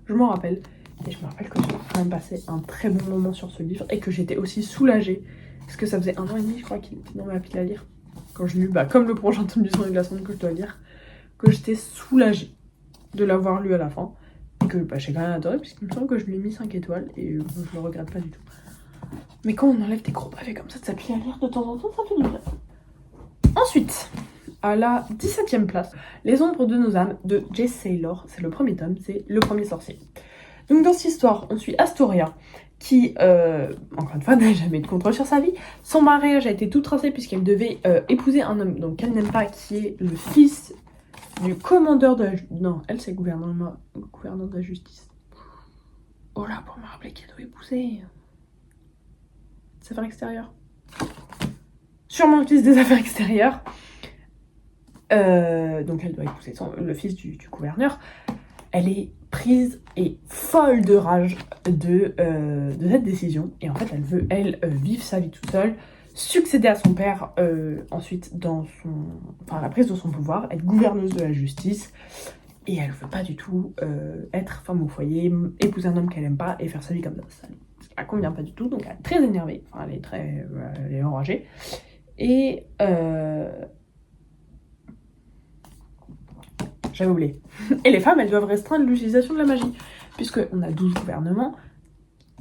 Je m'en rappelle, et je me rappelle que j'ai quand même passé un très bon moment sur ce livre, et que j'étais aussi soulagée, parce que ça faisait 1 an et demi, je crois, qu'il était dans ma pile à lire, quand je l'ai lu, comme le prochain tome du Sang et de la Cendre que je dois lire, que j'étais soulagée de l'avoir lu à la fin, et que j'ai quand même adoré, puisqu'il me semble que je lui ai mis 5 étoiles, et je le regrette pas du tout. Mais quand on enlève des gros pavés comme ça de sa pile à lire de temps en temps, ça fait du bien. Ensuite, à la 17e place, Les Ombres de nos âmes de Jay Saylor. C'est le premier tome, c'est Le Premier Sorcier. Donc dans cette histoire, on suit Astoria, qui, encore une fois, n'a jamais eu de contrôle sur sa vie. Son mariage a été tout tracé puisqu'elle devait épouser un homme qu'elle n'aime pas, qui est le fils du commandeur de la... Non, elle, c'est le gouverneur de la justice. Oh là, pour me rappeler qu'elle doit épouser... des affaires extérieures. Sûrement le fils des affaires extérieures. Donc elle doit épouser le fils du gouverneur. Elle est prise et folle de rage de cette décision. Et en fait, elle veut, vivre sa vie toute seule, succéder à son père ensuite dans la prise de son pouvoir, être gouverneuse de la justice. Et elle veut pas du tout être femme au foyer, épouser un homme qu'elle aime pas et faire sa vie comme ça. Elle convient pas du tout, donc elle est très énervée, elle est enragée. Et j'avais oublié. Et les femmes, elles doivent restreindre l'utilisation de la magie, puisqu'on a 12 gouvernements,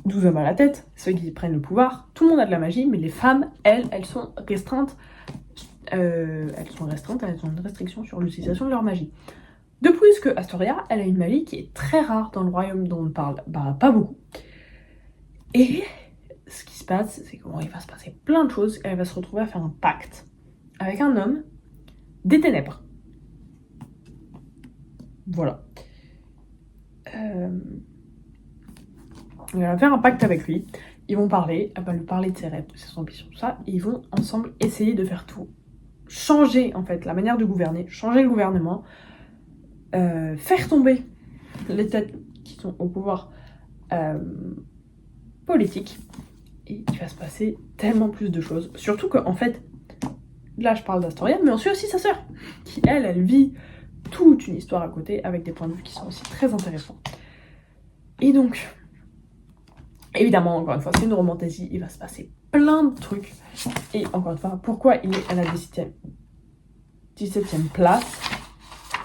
12 hommes à la tête, ceux qui prennent le pouvoir, tout le monde a de la magie, mais les femmes, elles sont restreintes, elles ont une restriction sur l'utilisation de leur magie. De plus que Astoria, elle a une magie qui est très rare dans le royaume dont on parle, pas beaucoup. Et ce qui se passe, c'est qu'il va se passer plein de choses, et elle va se retrouver à faire un pacte avec un homme des ténèbres. Voilà. Elle va faire un pacte avec lui. Ils vont parler, elle va lui parler de ses rêves, de ses ambitions, tout ça. Et ils vont ensemble essayer de faire tout. Changer, en fait, la manière de gouverner, changer le gouvernement, faire tomber les têtes qui sont au pouvoir politique. Et il va se passer tellement plus de choses. Surtout qu'en fait, là je parle d'Astoria, mais on suit aussi sa sœur, qui elle vit toute une histoire à côté, avec des points de vue qui sont aussi très intéressants. Et donc, évidemment, encore une fois, c'est une romantasy, il va se passer plein de trucs. Et encore une fois, pourquoi il est à la 17e place,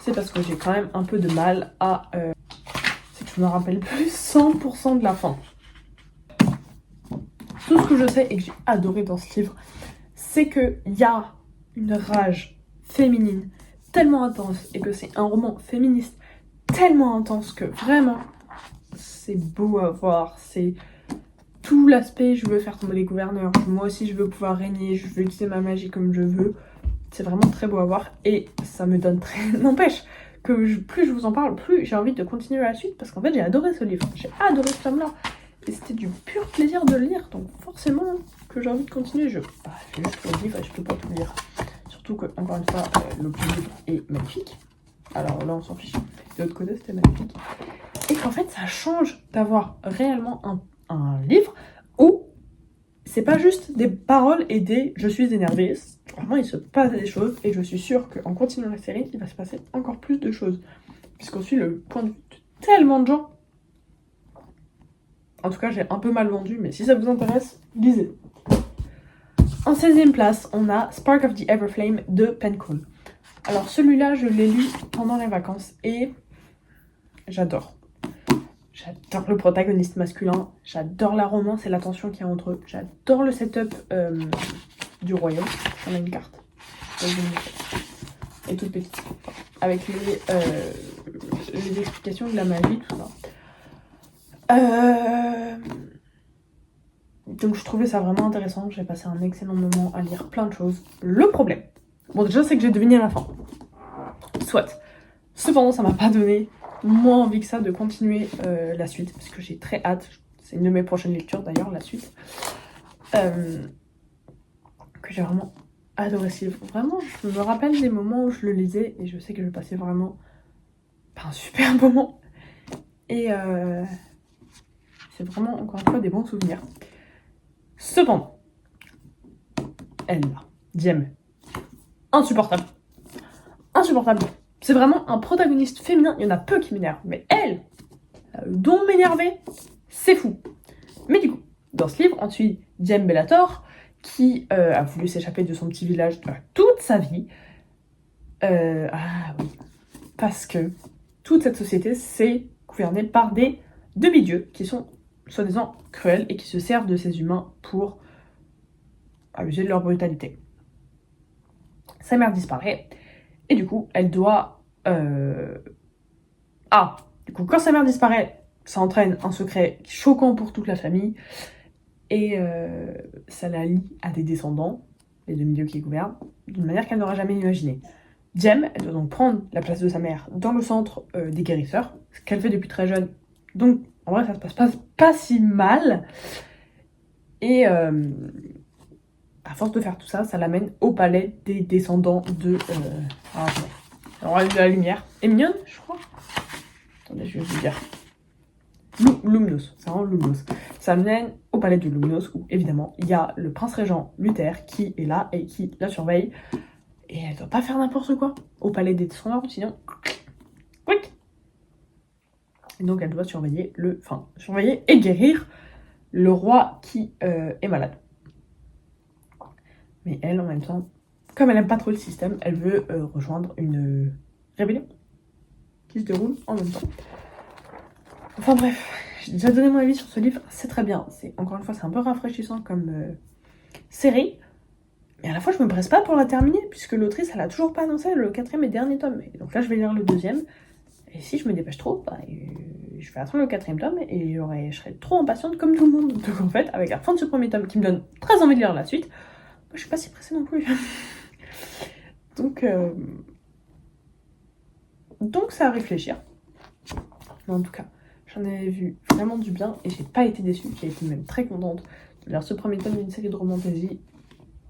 c'est parce que j'ai quand même un peu de mal à... c'est que je me rappelle plus 100% de la fin. Tout ce que je sais et que j'ai adoré dans ce livre, c'est qu'il y a une rage féminine tellement intense et que c'est un roman féministe tellement intense que vraiment c'est beau à voir. C'est tout l'aspect je veux faire tomber les gouverneurs, moi aussi je veux pouvoir régner, je veux utiliser ma magie comme je veux. C'est vraiment très beau à voir et ça me donne très... N'empêche que plus je vous en parle, plus j'ai envie de continuer la suite parce qu'en fait j'ai adoré ce livre, j'ai adoré ce tome-là. Et c'était du pur plaisir de le lire, donc forcément que j'ai envie de continuer. J'ai juste le livre et je peux pas tout lire. Surtout que, encore une fois, le livre est magnifique. Alors là, on s'en fiche. De l'autre côté, c'était magnifique. Et qu'en fait, ça change d'avoir réellement un livre où c'est pas juste des paroles et des « je suis énervée ». Vraiment, il se passe des choses et je suis sûre qu'en continuant la série, il va se passer encore plus de choses. Puisqu'on suit le point de vue de tellement de gens. En tout cas, j'ai un peu mal vendu, mais si ça vous intéresse, lisez. En 16e place, on a Spark of the Everflame de Pencool. Alors celui-là, je l'ai lu pendant les vacances et j'adore. J'adore le protagoniste masculin, j'adore la romance et la tension qu'il y a entre eux, j'adore le setup du royaume. On a une carte. Et toute petite. Avec les explications de la magie, tout ça. Donc je trouvais ça vraiment intéressant, j'ai passé un excellent moment à lire plein de choses. Le problème, bon déjà c'est que j'ai deviné à la fin. Soit. Cependant ça m'a pas donné moins envie que ça de continuer la suite, parce que j'ai très hâte. C'est une de mes prochaines lectures d'ailleurs, la suite. Que j'ai vraiment adoré ce livre. Vraiment, je me rappelle des moments où je le lisais et je sais que je passais vraiment un super moment. Et c'est vraiment, encore une fois, des bons souvenirs. Cependant, elle là, Diem, insupportable. Insupportable. C'est vraiment un protagoniste féminin, il y en a peu qui m'énervent, mais elle, dont m'énerver, c'est fou. Mais du coup, dans ce livre, on suit Diem Bellator, qui a voulu s'échapper de son petit village toute sa vie. Ah oui, parce que toute cette société, c'est gouverné par des demi-dieux qui sont soi-disant cruels et qui se servent de ces humains pour abuser de leur brutalité. Sa mère disparaît et du coup, elle doit... du coup, quand sa mère disparaît, ça entraîne un secret choquant pour toute la famille et ça la lie à des descendants, les demi-dieux qui gouvernent, d'une manière qu'elle n'aura jamais imaginée. Diem, elle doit donc prendre la place de sa mère dans le centre des guérisseurs, ce qu'elle fait depuis très jeune. Donc, en vrai, ça se passe pas si mal. Et à force de faire tout ça, ça l'amène au palais des descendants de... Alors, la lumière. Et mignonne, je crois. Attendez, je vais vous dire. Lumnos, c'est vraiment Lumnos. Ça mène au palais de Lumnos où, évidemment, il y a le prince régent Luther qui est là et qui la surveille. Et elle doit pas faire n'importe quoi au palais des descendants, sinon... Quick. Et donc, elle doit surveiller et guérir le roi qui est malade. Mais elle, en même temps, comme elle aime pas trop le système, elle veut rejoindre une rébellion qui se déroule en même temps. Enfin bref, j'ai déjà donné mon avis sur ce livre, c'est très bien. Encore une fois, c'est un peu rafraîchissant comme série. Mais à la fois, je me presse pas pour la terminer, puisque l'autrice, elle a toujours pas annoncé le 4e et dernier tome. Et donc là, je vais lire le 2e. Et si je me dépêche trop, je vais attendre le 4e tome et je serai trop impatiente comme tout le monde. Donc en fait, avec la fin de ce premier tome qui me donne très envie de lire la suite, je suis pas si pressée non plus. Donc c'est à réfléchir. Mais en tout cas, j'en ai vu vraiment du bien et j'ai pas été déçue. J'ai été même très contente de lire ce premier tome d'une série de romantasy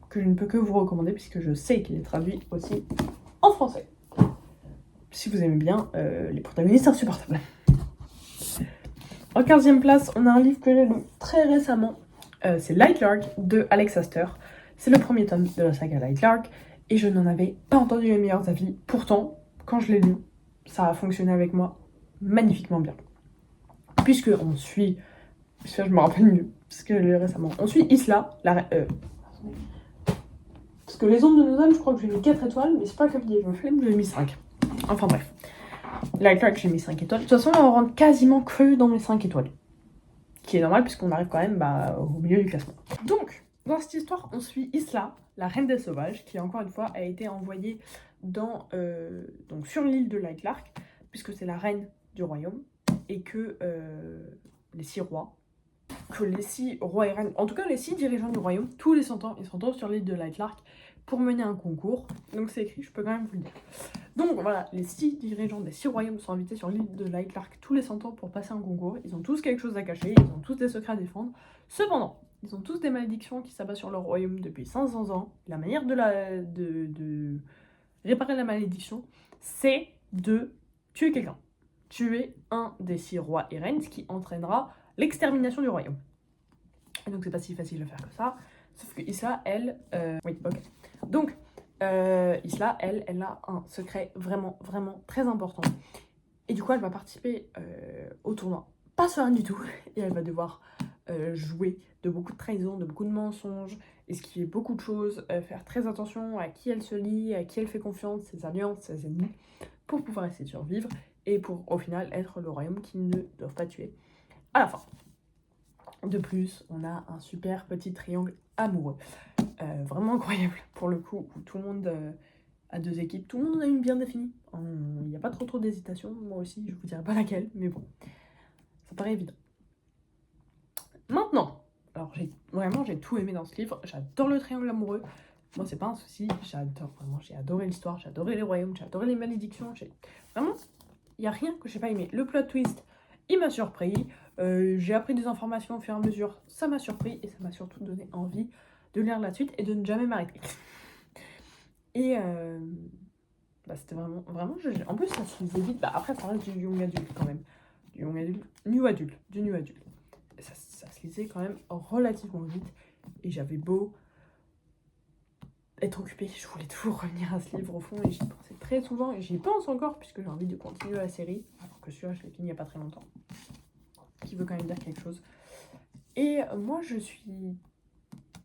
que je ne peux que vous recommander puisque je sais qu'il est traduit aussi en français. Si vous aimez bien les protagonistes insupportables. En 15e place, on a un livre que j'ai lu très récemment. C'est Lightlark de Alex Astor. C'est le premier tome de la saga Lightlark et je n'en avais pas entendu les meilleurs avis. Pourtant, quand je l'ai lu, ça a fonctionné avec moi magnifiquement bien. Puisque on suit... Je me rappelle mieux, parce que je l'ai lu récemment. On suit Isla, parce que les ombres de nos âmes, je crois que j'ai mis 4 étoiles, mais c'est pas comme des flammes, j'ai mis 5. Enfin bref. Lightlark, j'ai mis 5 étoiles. De toute façon, on rentre quasiment que dans mes 5 étoiles. Qui est normal, puisqu'on arrive quand même au milieu du classement. Donc, dans cette histoire, on suit Isla, la reine des sauvages, qui encore une fois a été envoyée donc sur l'île de Lightlark, puisque c'est la reine du royaume, et que les 6 rois, et reines, en tout cas les 6 dirigeants du royaume, tous les 100 ans, ils se retrouvent sur l'île de Lightlark pour mener un concours. Donc c'est écrit, je peux quand même vous le dire. Donc voilà, les 6 dirigeants des 6 royaumes sont invités sur l'île de Lightlark tous les 100 ans pour passer un concours. Ils ont tous quelque chose à cacher, ils ont tous des secrets à défendre. Cependant, ils ont tous des malédictions qui s'abattent sur leur royaume depuis 500 ans. La manière de réparer la malédiction, c'est de tuer quelqu'un. Tuer un des 6 rois et reines, ce qui entraînera l'extermination du royaume. Et donc c'est pas si facile de faire que ça. Sauf que Issa, elle... oui, ok. Donc, Isla, elle a un secret vraiment, vraiment très important. Et du coup, elle va participer au tournoi. Pas sereine du tout. Et elle va devoir jouer de beaucoup de trahison, de beaucoup de mensonges, esquiver beaucoup de choses, faire très attention à qui elle se lie, à qui elle fait confiance, ses alliances, ses ennemis, pour pouvoir essayer de survivre et pour au final être le royaume qu'ils ne doivent pas tuer à la fin. De plus, on a un super petit triangle amoureux. Vraiment incroyable pour le coup, où tout le monde a deux équipes, tout le monde en a une bien définie. Il n'y a pas trop d'hésitation, moi aussi, je vous dirai pas laquelle, mais bon, ça paraît évident. Maintenant, alors j'ai tout aimé dans ce livre, j'adore le triangle amoureux, moi c'est pas un souci, j'adore vraiment, j'ai adoré l'histoire, j'ai adoré les royaumes, j'ai adoré les malédictions, vraiment, il n'y a rien que j'ai pas aimé. Le plot twist, il m'a surpris, j'ai appris des informations au fur et à mesure, ça m'a surpris, et ça m'a surtout donné envie de lire la suite et de ne jamais m'arrêter. Et c'était vraiment, en plus ça se lisait vite, après ça reste du young adulte quand même, du new adulte. Ça se lisait quand même relativement vite, et j'avais beau être occupée, je voulais toujours revenir à ce livre au fond, et j'y pensais très souvent, et j'y pense encore, puisque j'ai envie de continuer la série, alors que celui-là je l'ai fini il n'y a pas très longtemps, qui veut quand même dire quelque chose. Et moi je suis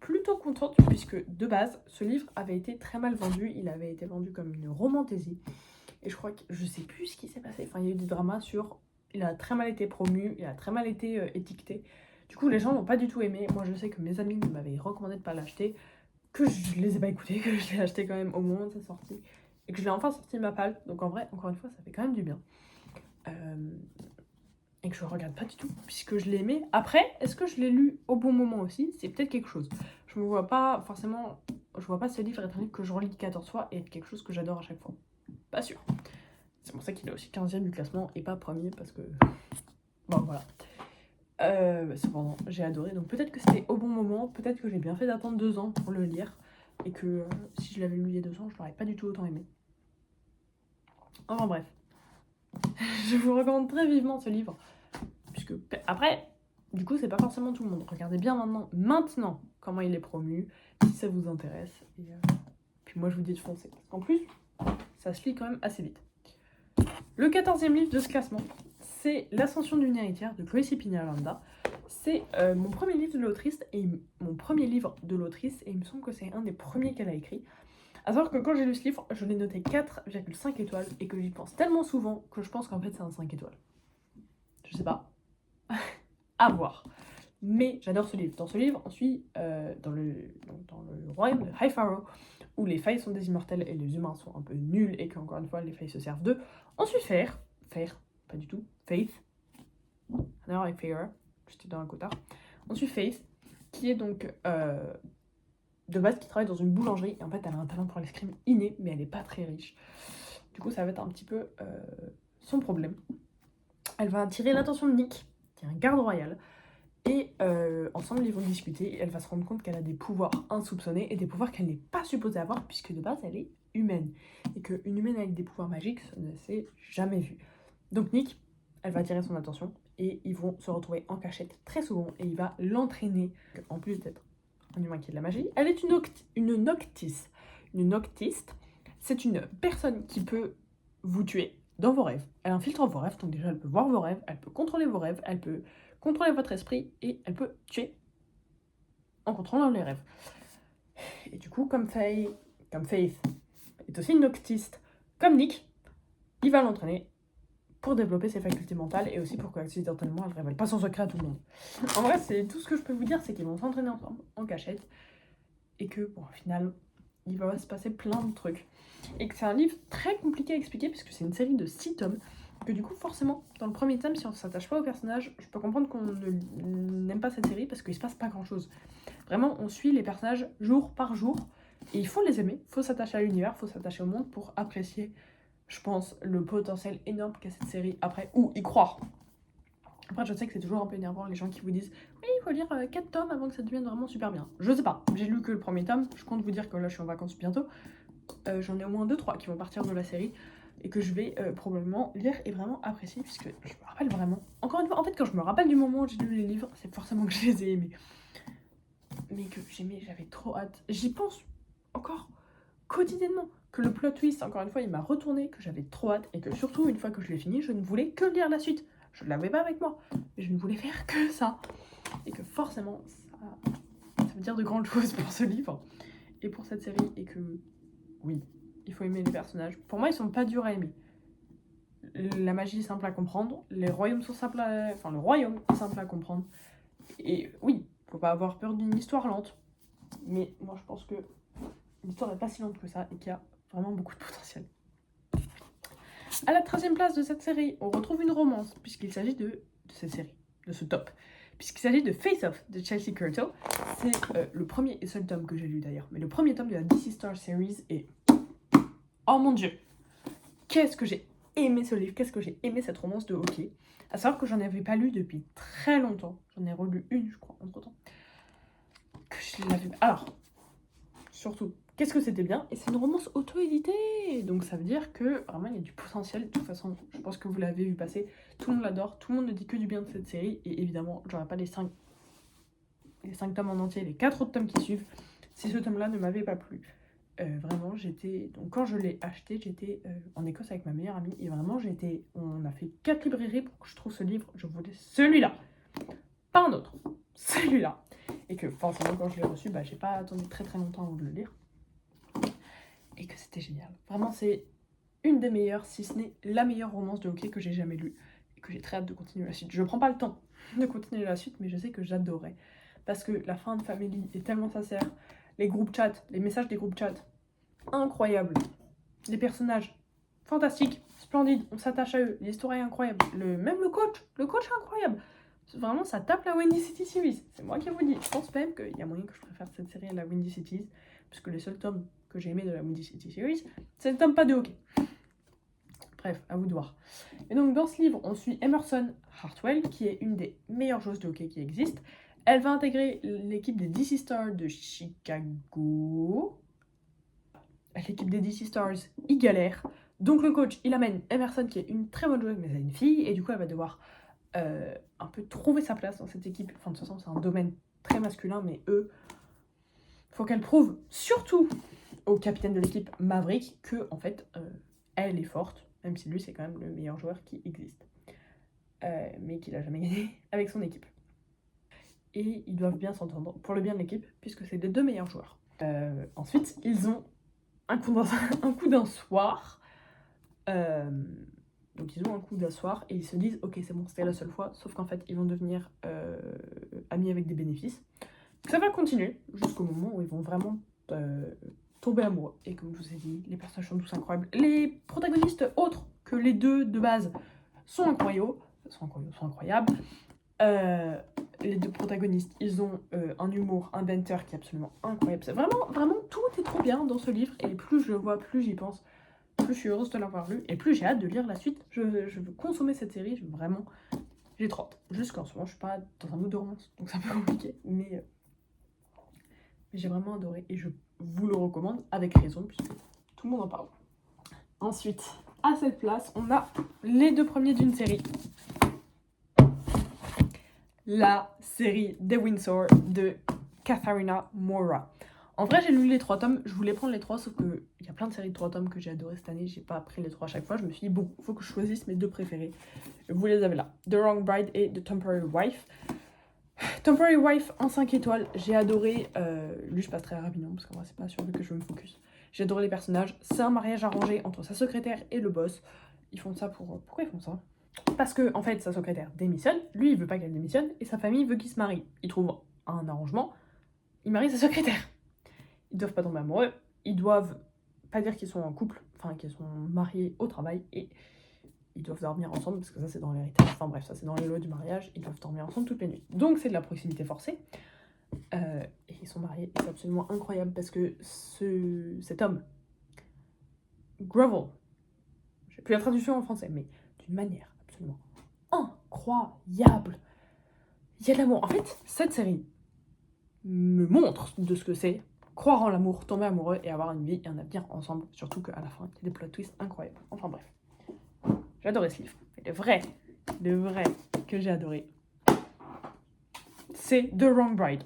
plutôt contente, puisque de base, ce livre avait été très mal vendu, il avait été vendu comme une romantaisie, et je crois que, je sais plus ce qui s'est passé, enfin il y a eu des dramas sur, il a très mal été promu, il a très mal été étiqueté, du coup les gens l'ont pas du tout aimé. Moi je sais que mes amis m'avaient recommandé de pas l'acheter, que je les ai pas écoutés, que je l'ai acheté quand même au moment de sa sortie, et que je l'ai enfin sorti de ma palle, donc en vrai, encore une fois, ça fait quand même du bien. Et que je regarde pas du tout, puisque je l'ai aimé. Après, est-ce que je l'ai lu au bon moment aussi? C'est peut-être quelque chose. Je me vois pas forcément, je vois pas ce livre être un livre que je relis 14 fois et être quelque chose que j'adore à chaque fois. Pas sûr. C'est pour ça qu'il est aussi 15e du classement et pas premier, parce que... Bon, voilà. Cependant, j'ai adoré, donc peut-être que c'était au bon moment, peut-être que j'ai bien fait d'attendre 2 ans pour le lire, et que si je l'avais lu il y a 2 ans, je l'aurais pas du tout autant aimé. Enfin bref. Je vous recommande très vivement ce livre, puisque après, du coup, c'est pas forcément tout le monde. Regardez bien maintenant comment il est promu, si ça vous intéresse. Et puis moi, je vous dis de foncer. En plus, ça se lit quand même assez vite. Le 14e livre de ce classement, c'est L'Ascension d'une héritière de Joyce Peñaranda. C'est mon premier livre de l'autrice, et il me semble que c'est un des premiers qu'elle a écrit. À savoir que quand j'ai lu ce livre, je l'ai noté 4,5 étoiles, et que j'y pense tellement souvent que je pense qu'en fait c'est un 5 étoiles. Je sais pas. À voir. Mais j'adore ce livre. Dans ce livre, on suit dans le royaume de Highfarrow, où les failles sont des immortels et les humains sont un peu nuls, et qu'encore une fois, les failles se servent d'eux. On suit Faith, pas du tout, Faith, alors avec Fair, j'étais dans un cotard. On suit Faith, qui est donc de base qui travaille dans une boulangerie, et en fait elle a un talent pour l'escrime inné, mais elle n'est pas très riche. Du coup, ça va être un petit peu son problème. Elle va attirer l'attention de Nick, qui est un garde royal, et ensemble ils vont discuter, et elle va se rendre compte qu'elle a des pouvoirs insoupçonnés, et des pouvoirs qu'elle n'est pas supposée avoir, puisque de base elle est humaine, et qu'une humaine avec des pouvoirs magiques, ça ne s'est jamais vu. Donc Nick, elle va attirer son attention, et ils vont se retrouver en cachette très souvent, et il va l'entraîner. En plus d'être un humain qui a de la magie, elle est une noctiste. Une noctiste, c'est une personne qui peut vous tuer dans vos rêves. Elle infiltre vos rêves, donc déjà elle peut voir vos rêves, elle peut contrôler vos rêves, elle peut contrôler votre esprit, et elle peut tuer en contrôlant les rêves. Et du coup, comme Faith est aussi une noctiste, comme Nick, il va l'entraîner pour développer ses facultés mentales, et aussi pour qu'accidentellement elle ne révèle pas son secret à tout le monde. En vrai, c'est tout ce que je peux vous dire, c'est qu'ils vont s'entraîner ensemble en cachette, et que, bon, au final, il va se passer plein de trucs. Et que c'est un livre très compliqué à expliquer, puisque c'est une série de 6 tomes, que du coup, forcément, dans le premier tome, si on ne s'attache pas au personnage, je peux comprendre qu'on n'aime pas cette série, parce qu'il ne se passe pas grand-chose. Vraiment, on suit les personnages jour par jour, et il faut les aimer, il faut s'attacher à l'univers, il faut s'attacher au monde pour apprécier, je pense, le potentiel énorme qu'a cette série après, ou y croire. Après, je sais que c'est toujours un peu énervant les gens qui vous disent « Oui, il faut lire 4 tomes avant que ça devienne vraiment super bien. » Je sais pas, j'ai lu que le premier tome, je compte vous dire que là je suis en vacances bientôt. J'en ai au moins 2-3 qui vont partir de la série, et que je vais probablement lire et vraiment apprécier, puisque je me rappelle vraiment... Encore une fois, en fait, quand je me rappelle du moment où j'ai lu les livres, c'est forcément que je les ai aimés. Mais que j'aimais, j'avais trop hâte. J'y pense encore quotidiennement. Que le plot twist, encore une fois, il m'a retourné, que j'avais trop hâte, et que surtout, une fois que je l'ai fini, je ne voulais que lire la suite. Je ne l'avais pas avec moi, mais je ne voulais faire que ça. Et que forcément, ça veut dire de grandes choses pour ce livre, et pour cette série, et que, oui, il faut aimer les personnages. Pour moi, ils sont pas durs à aimer. La magie est simple à comprendre, les royaumes sont simples à... Enfin, le royaume est simple à comprendre. Et oui, faut pas avoir peur d'une histoire lente. Mais moi, je pense que l'histoire n'est pas si lente que ça, et qu'il y a vraiment beaucoup de potentiel. À la 13e place de cette série, on retrouve une romance, puisqu'il s'agit de cette série, de ce top. Puisqu'il s'agit de Face Off de Chelsea Curto. C'est le premier et seul tome que j'ai lu d'ailleurs. Mais le premier tome de la DC Star Series est... Oh mon dieu! Qu'est-ce que j'ai aimé ce livre, qu'est-ce que j'ai aimé cette romance de hockey. À savoir que j'en avais pas lu depuis très longtemps. J'en ai relu une, je crois, entre-temps. Que je l'avais... Alors, surtout, qu'est-ce que c'était bien. Et c'est une romance auto-éditée. Donc ça veut dire que vraiment il y a du potentiel. De toute façon, je pense que vous l'avez vu passer. Tout le monde l'adore. Tout le monde ne dit que du bien de cette série. Et évidemment, j'aurais pas les 5 tomes en entier, les 4 autres tomes qui suivent, si ce tome-là ne m'avait pas plu. Vraiment, j'étais... Donc quand je l'ai acheté, j'étais en Écosse avec ma meilleure amie. Et vraiment, on a fait 4 librairies pour que je trouve ce livre. Je voulais celui-là. Pas un autre. Celui-là. Et que forcément, quand je l'ai reçu, j'ai pas attendu très très longtemps avant de le lire. Et que c'était génial. Vraiment, c'est une des meilleures, si ce n'est la meilleure romance de hockey que j'ai jamais lue. Et que j'ai très hâte de continuer la suite. Je prends pas le temps de continuer la suite, mais je sais que j'adorais. Parce que la fin de Family est tellement sincère. Les groupes chat, les messages des groupes chat, incroyables. Les personnages, fantastiques, splendides, on s'attache à eux. L'histoire est incroyable. Même le coach est incroyable. Vraiment, ça tape la Windy City Series. C'est moi qui vous dis. Je pense même qu'il y a moyen que je préfère cette série à la Windy City, puisque les seuls tomes que j'ai aimés de la Windy City Series, c'est le tome pas de hockey. Bref, à vous de voir. Et donc, dans ce livre, on suit Emerson Hartwell, qui est une des meilleures joueuses de hockey qui existent. Elle va intégrer l'équipe des DC Stars de Chicago. L'équipe des DC Stars y galère. Donc le coach, il amène Emerson, qui est une très bonne joueuse, mais elle a une fille, et du coup elle va devoir un peu trouver sa place dans cette équipe. Enfin, de toute façon, c'est un domaine très masculin, mais eux, faut qu'elle prouve, surtout au capitaine de l'équipe, Maverick, que en fait, elle est forte, même si lui, c'est quand même le meilleur joueur qui existe. Mais qu'il a jamais gagné avec son équipe. Et ils doivent bien s'entendre pour le bien de l'équipe, puisque c'est les deux meilleurs joueurs. Ensuite, ils ont un coup d'un soir. Donc ils ont un coup d'un soir et ils se disent ok, c'est bon, c'était la seule fois, sauf qu'en fait ils vont devenir amis avec des bénéfices. Ça va continuer jusqu'au moment où ils vont vraiment tomber amoureux. Et comme je vous ai dit, les personnages sont tous incroyables. Les protagonistes autres que les deux de base sont incroyables. Les deux protagonistes, ils ont un humour, un banter qui est absolument incroyable. C'est vraiment, tout est trop bien dans ce livre. Et plus je le vois, plus j'y pense. Plus je suis heureuse de l'avoir lu. Et plus j'ai hâte de lire la suite. Je veux consommer cette série. J'ai trop hâte. Jusqu'en ce moment, je suis pas dans un mood de romance. Donc c'est un peu compliqué. Mais j'ai vraiment adoré. Et je vous le recommande avec raison, puisque tout le monde en parle. Ensuite, à cette place, on a les deux premiers d'une série. La série The Windsor de Katharina Mora. En vrai, j'ai lu les 3 tomes, je voulais prendre les 3, sauf qu'il y a plein de séries de 3 tomes que j'ai adoré cette année, j'ai pas pris les 3 à chaque fois, je me suis dit, bon, il faut que je choisisse mes 2 préférés. Vous les avez là, The Wrong Bride et The Temporary Wife. Temporary Wife en 5 étoiles, j'ai adoré, lui je passe très rapidement, parce qu'en vrai c'est pas sur lui que je veux me focus. J'ai adoré les personnages, c'est un mariage arrangé entre sa secrétaire et le boss. Ils font ça pour... Pourquoi ils font ça ? Parce que, en fait, sa secrétaire démissionne, lui il veut pas qu'elle démissionne, et sa famille veut qu'il se marie. Ils trouvent un arrangement, il marie sa secrétaire. Ils doivent pas tomber amoureux, ils doivent pas dire qu'ils sont en couple, enfin qu'ils sont mariés au travail, et ils doivent dormir ensemble, parce que ça c'est dans l'héritage, enfin bref, ça c'est dans les lois du mariage, ils doivent dormir ensemble toutes les nuits. Donc c'est de la proximité forcée, et ils sont mariés, et c'est absolument incroyable, parce que cet homme, Grovel, j'ai plus la traduction en français, mais d'une manière absolument incroyable, il y a de l'amour. En fait, cette série me montre de ce que c'est croire en l'amour, tomber amoureux et avoir une vie et un avenir ensemble. Surtout qu'à la fin, il y a des plot twists incroyables. Enfin bref, j'ai adoré ce livre. Et le vrai que j'ai adoré, c'est The Wrong Bride.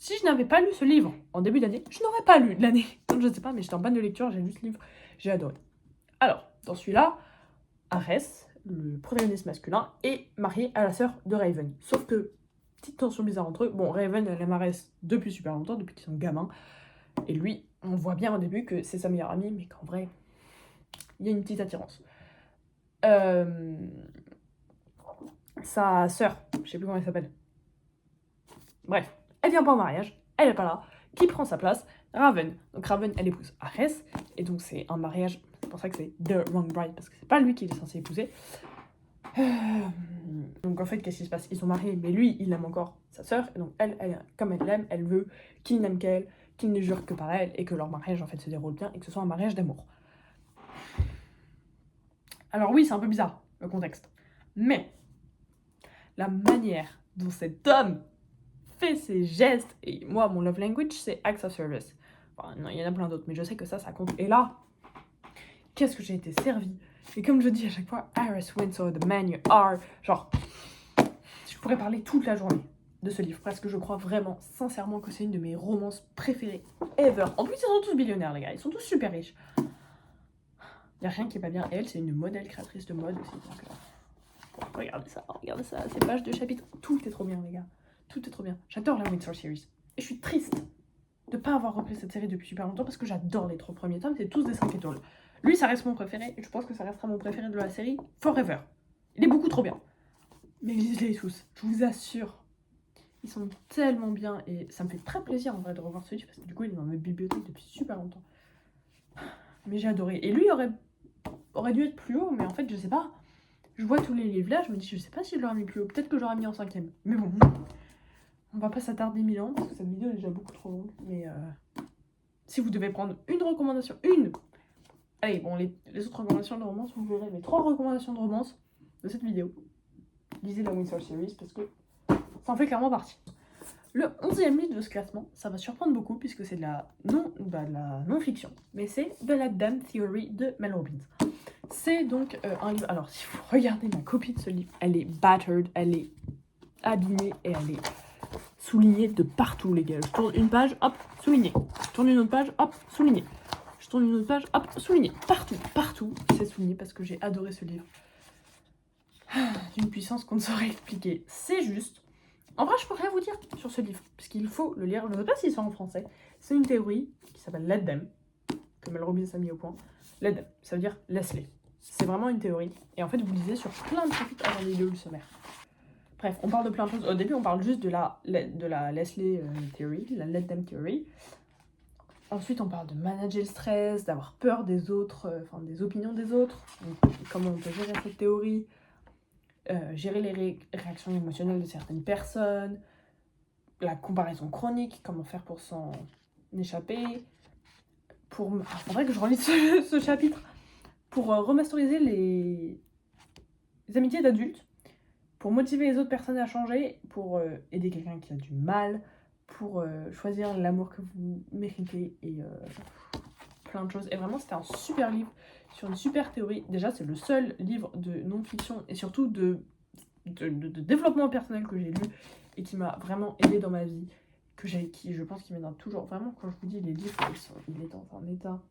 Si je n'avais pas lu ce livre en début d'année, je n'aurais pas lu de l'année. Donc je sais pas, mais j'étais en panne de lecture, j'ai lu ce livre, j'ai adoré. Alors, dans celui-là, Arès, le protagoniste masculin, est marié à la sœur de Raven. Sauf que, petite tension bizarre entre eux, bon, Raven, elle aime Arès depuis super longtemps, depuis qu'ils sont gamins. Et lui, on voit bien au début que c'est sa meilleure amie, mais qu'en vrai, il y a une petite attirance. Sa sœur, je sais plus comment elle s'appelle. Bref, elle vient pas au mariage, elle est pas là. Qui prend sa place? Raven. Donc Raven, elle épouse Arès, et donc c'est un mariage, c'est pour ça que c'est The Wrong Bride, parce que c'est pas lui qui est censé épouser. Donc en fait, qu'est-ce qui se passe? Ils sont mariés, mais lui, il aime encore sa sœur, et donc elle, comme elle l'aime, elle veut qu'il n'aime qu'elle, qu'il ne jure que par elle, et que leur mariage en fait se déroule bien, et que ce soit un mariage d'amour. Alors oui, c'est un peu bizarre, le contexte. Mais la manière dont cet homme fait ses gestes, et moi, mon love language, c'est acts of service. Enfin, non, il y en a plein d'autres, mais je sais que ça compte. Et là, qu'est-ce que j'ai été servie. Et comme je dis à chaque fois, Arès Windsor, the man you are. Genre, je pourrais parler toute la journée de ce livre, parce que je crois vraiment, sincèrement, que c'est une de mes romances préférées ever. En plus, ils sont tous billionnaires, les gars, ils sont tous super riches. Il n'y a rien qui est pas bien. Et elle, c'est une modèle créatrice de mode aussi. Donc, regardez ça, ces pages de chapitres. Tout est trop bien, les gars. Tout est trop bien. J'adore la Windsor Series. Et je suis triste de pas avoir repris cette série depuis super longtemps parce que j'adore les 3 premiers tomes. C'est tous des 5 étoiles. Lui, ça reste mon préféré. Et je pense que ça restera mon préféré de la série forever. Il est beaucoup trop bien. Mais lisez-les tous. Je vous assure. Ils sont tellement bien. Et ça me fait très plaisir en vrai de revoir ce livre parce que du coup, il est dans ma bibliothèque depuis super longtemps. Mais j'ai adoré. Et lui aurait dû être plus haut, mais en fait, je sais pas. Je vois tous les livres là, je me dis, je sais pas si je l'aurais mis plus haut. Peut-être que j'aurais mis en 5ème. Mais bon, on va pas s'attarder 1000 ans, parce que cette vidéo est déjà beaucoup trop longue. Mais si vous devez prendre une recommandation, allez, bon, les autres recommandations de romance, vous verrez les 3 recommandations de romance de cette vidéo. Lisez la Windsor Series, parce que ça en fait clairement partie. Le 11e livre de ce classement, ça va surprendre beaucoup, puisque c'est de la non-fiction. Mais c'est The Let Them Theory de Mel Robbins. C'est donc un livre... Alors, si vous regardez ma copie de ce livre, elle est battered, elle est abîmée et elle est soulignée de partout, les gars. Je tourne une page, hop, souligné. Je tourne une autre page, hop, souligné. Je tourne une autre page, hop, souligné. Partout, c'est souligné parce que j'ai adoré ce livre. D'une puissance qu'on ne saurait expliquer. C'est juste... En vrai, je peux rien vous dire sur ce livre, puisqu'il faut le lire. Je ne sais pas s'il sort en français. C'est une théorie qui s'appelle Let Them, que Mel Robbins a mis au point. Let Them, ça veut dire laisse-les. C'est vraiment une théorie. Et en fait, vous lisez sur plein de chapitres avant les le sommaire. Bref, on parle de plein de choses. Au début, on parle juste de la Leslie Theory, la Let Them Theory. Ensuite, on parle de manager le stress, d'avoir peur des autres, des opinions des autres. Donc, comment on peut gérer cette théorie, gérer les réactions émotionnelles de certaines personnes, la comparaison chronique, comment faire pour s'en échapper. Faudrait que je relise ce chapitre. Pour remasteriser les amitiés d'adultes, pour motiver les autres personnes à changer, pour aider quelqu'un qui a du mal, pour choisir l'amour que vous méritez et plein de choses. Et vraiment, c'était un super livre sur une super théorie. Déjà, c'est le seul livre de non-fiction et surtout de développement personnel que j'ai lu et qui m'a vraiment aidé dans ma vie, qui je pense qu'il m'aidera toujours. Vraiment, quand je vous dis les livres, il est dans un état...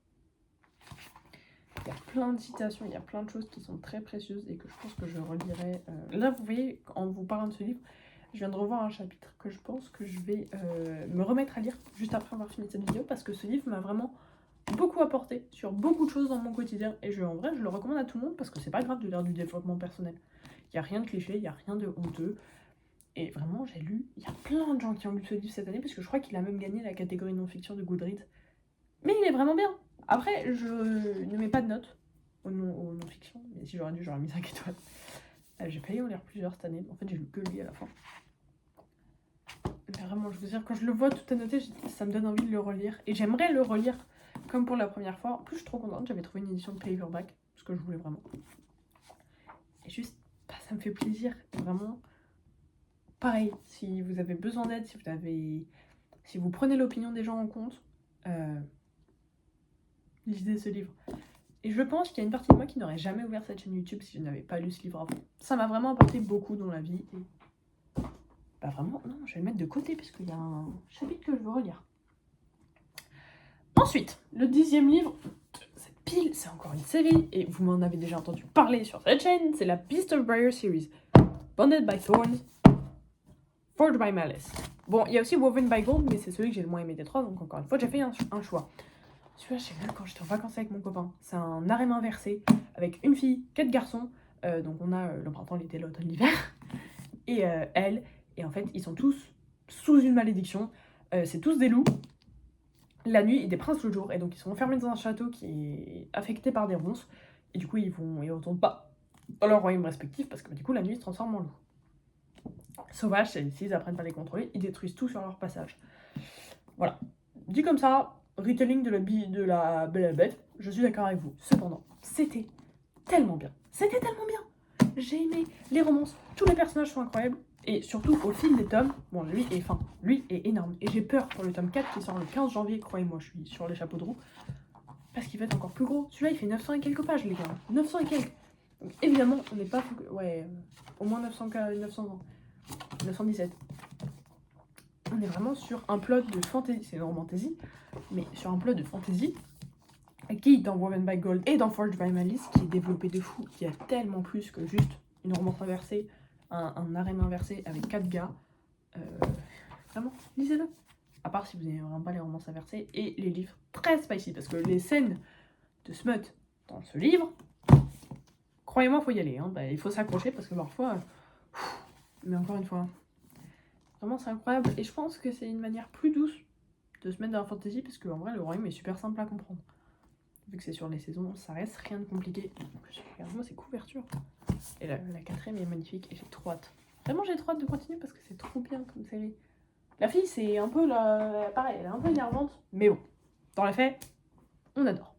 Il y a plein de citations, il y a plein de choses qui sont très précieuses et que je pense que je relirai. Là, vous voyez, en vous parlant de ce livre, je viens de revoir un chapitre que je pense que je vais me remettre à lire juste après avoir fini cette vidéo parce que ce livre m'a vraiment beaucoup apporté sur beaucoup de choses dans mon quotidien et en vrai, je le recommande à tout le monde parce que c'est pas grave de lire du développement personnel. Il n'y a rien de cliché, il n'y a rien de honteux. Et vraiment, il y a plein de gens qui ont lu ce livre cette année parce que je crois qu'il a même gagné la catégorie non-fiction de Goodreads. Mais il est vraiment bien. Après, je ne mets pas de notes au non-fiction, mais si j'aurais dû, j'aurais mis 5 étoiles. J'ai failli en lire plusieurs cette année, en fait j'ai lu que lui à la fin. Mais vraiment, je veux dire, quand je le vois tout annoté, ça me donne envie de le relire. Et j'aimerais le relire comme pour la première fois. En plus, je suis trop contente, j'avais trouvé une édition de paperback, ce que je voulais vraiment. Et juste, ça me fait plaisir, vraiment. Pareil, si vous avez besoin d'aide, si vous prenez l'opinion des gens en compte, lisez ce livre. Et je pense qu'il y a une partie de moi qui n'aurait jamais ouvert cette chaîne YouTube si je n'avais pas lu ce livre avant. Ça m'a vraiment apporté beaucoup dans la vie. Bah vraiment, non, je vais le mettre de côté puisqu'il y a un chapitre que je veux relire. Ensuite, le 10e livre de cette pile, c'est encore une série, et vous m'en avez déjà entendu parler sur cette chaîne, c'est la Beast of Briar series. Bonded by Thorns, Forged by Malice. Bon, il y a aussi Woven by Gold, mais c'est celui que j'ai le moins aimé des trois, donc encore une fois, j'ai fait un choix. Celui-là, je sais même quand j'étais en vacances avec mon copain. C'est un harem inversé, avec une fille, 4 garçons, donc on a le printemps, l'été, l'automne, l'hiver, et elle, et en fait, ils sont tous sous une malédiction, c'est tous des loups, la nuit et des princes le jour, et donc ils sont enfermés dans un château qui est affecté par des ronces, et du coup ils retournent pas dans leur royaume respectif, parce que du coup la nuit ils se transforment en loup. Sauvages, s'ils apprennent pas à les contrôler, ils détruisent tout sur leur passage. Voilà. Dit comme ça, retelling de la Belle et la Bête, je suis d'accord avec vous. Cependant, c'était tellement bien. C'était tellement bien. J'ai aimé les romances, tous les personnages sont incroyables, et surtout au fil des tomes, bon lui est énorme, et j'ai peur pour le tome 4 qui sort le 15 janvier, croyez-moi, je suis sur les chapeaux de roue, parce qu'il va être encore plus gros. Celui-là il fait 900 et quelques pages les gars, 900 et quelques. Donc évidemment on n'est pas, ouais, au moins 900 ans, 917. On est vraiment sur un plot de fantasy, c'est une romantasy, mais sur un plot de fantasy qui, dans Woven by Gold et dans Forged by Malice, qui est développé de fou, qui a tellement plus que juste une romance inversée, un harem inversé avec 4 gars. Vraiment, lisez-le. À part si vous n'aimez vraiment pas les romances inversées et les livres très spicy, parce que les scènes de smut dans ce livre, croyez-moi, faut y aller. Hein. Bah, il faut s'accrocher parce que parfois, mais encore une fois, vraiment c'est incroyable. Et je pense que c'est une manière plus douce de se mettre dans la fantasy, parce qu'en vrai, le royaume est super simple à comprendre. Vu que c'est sur les saisons, ça reste rien de compliqué. Regarde-moi ces couvertures. Et la 4e est magnifique et j'ai trop hâte. Vraiment, j'ai trop hâte de continuer parce que c'est trop bien comme série. La fille, c'est un peu pareil, elle est un peu énervante, mais bon, dans les faits, on adore.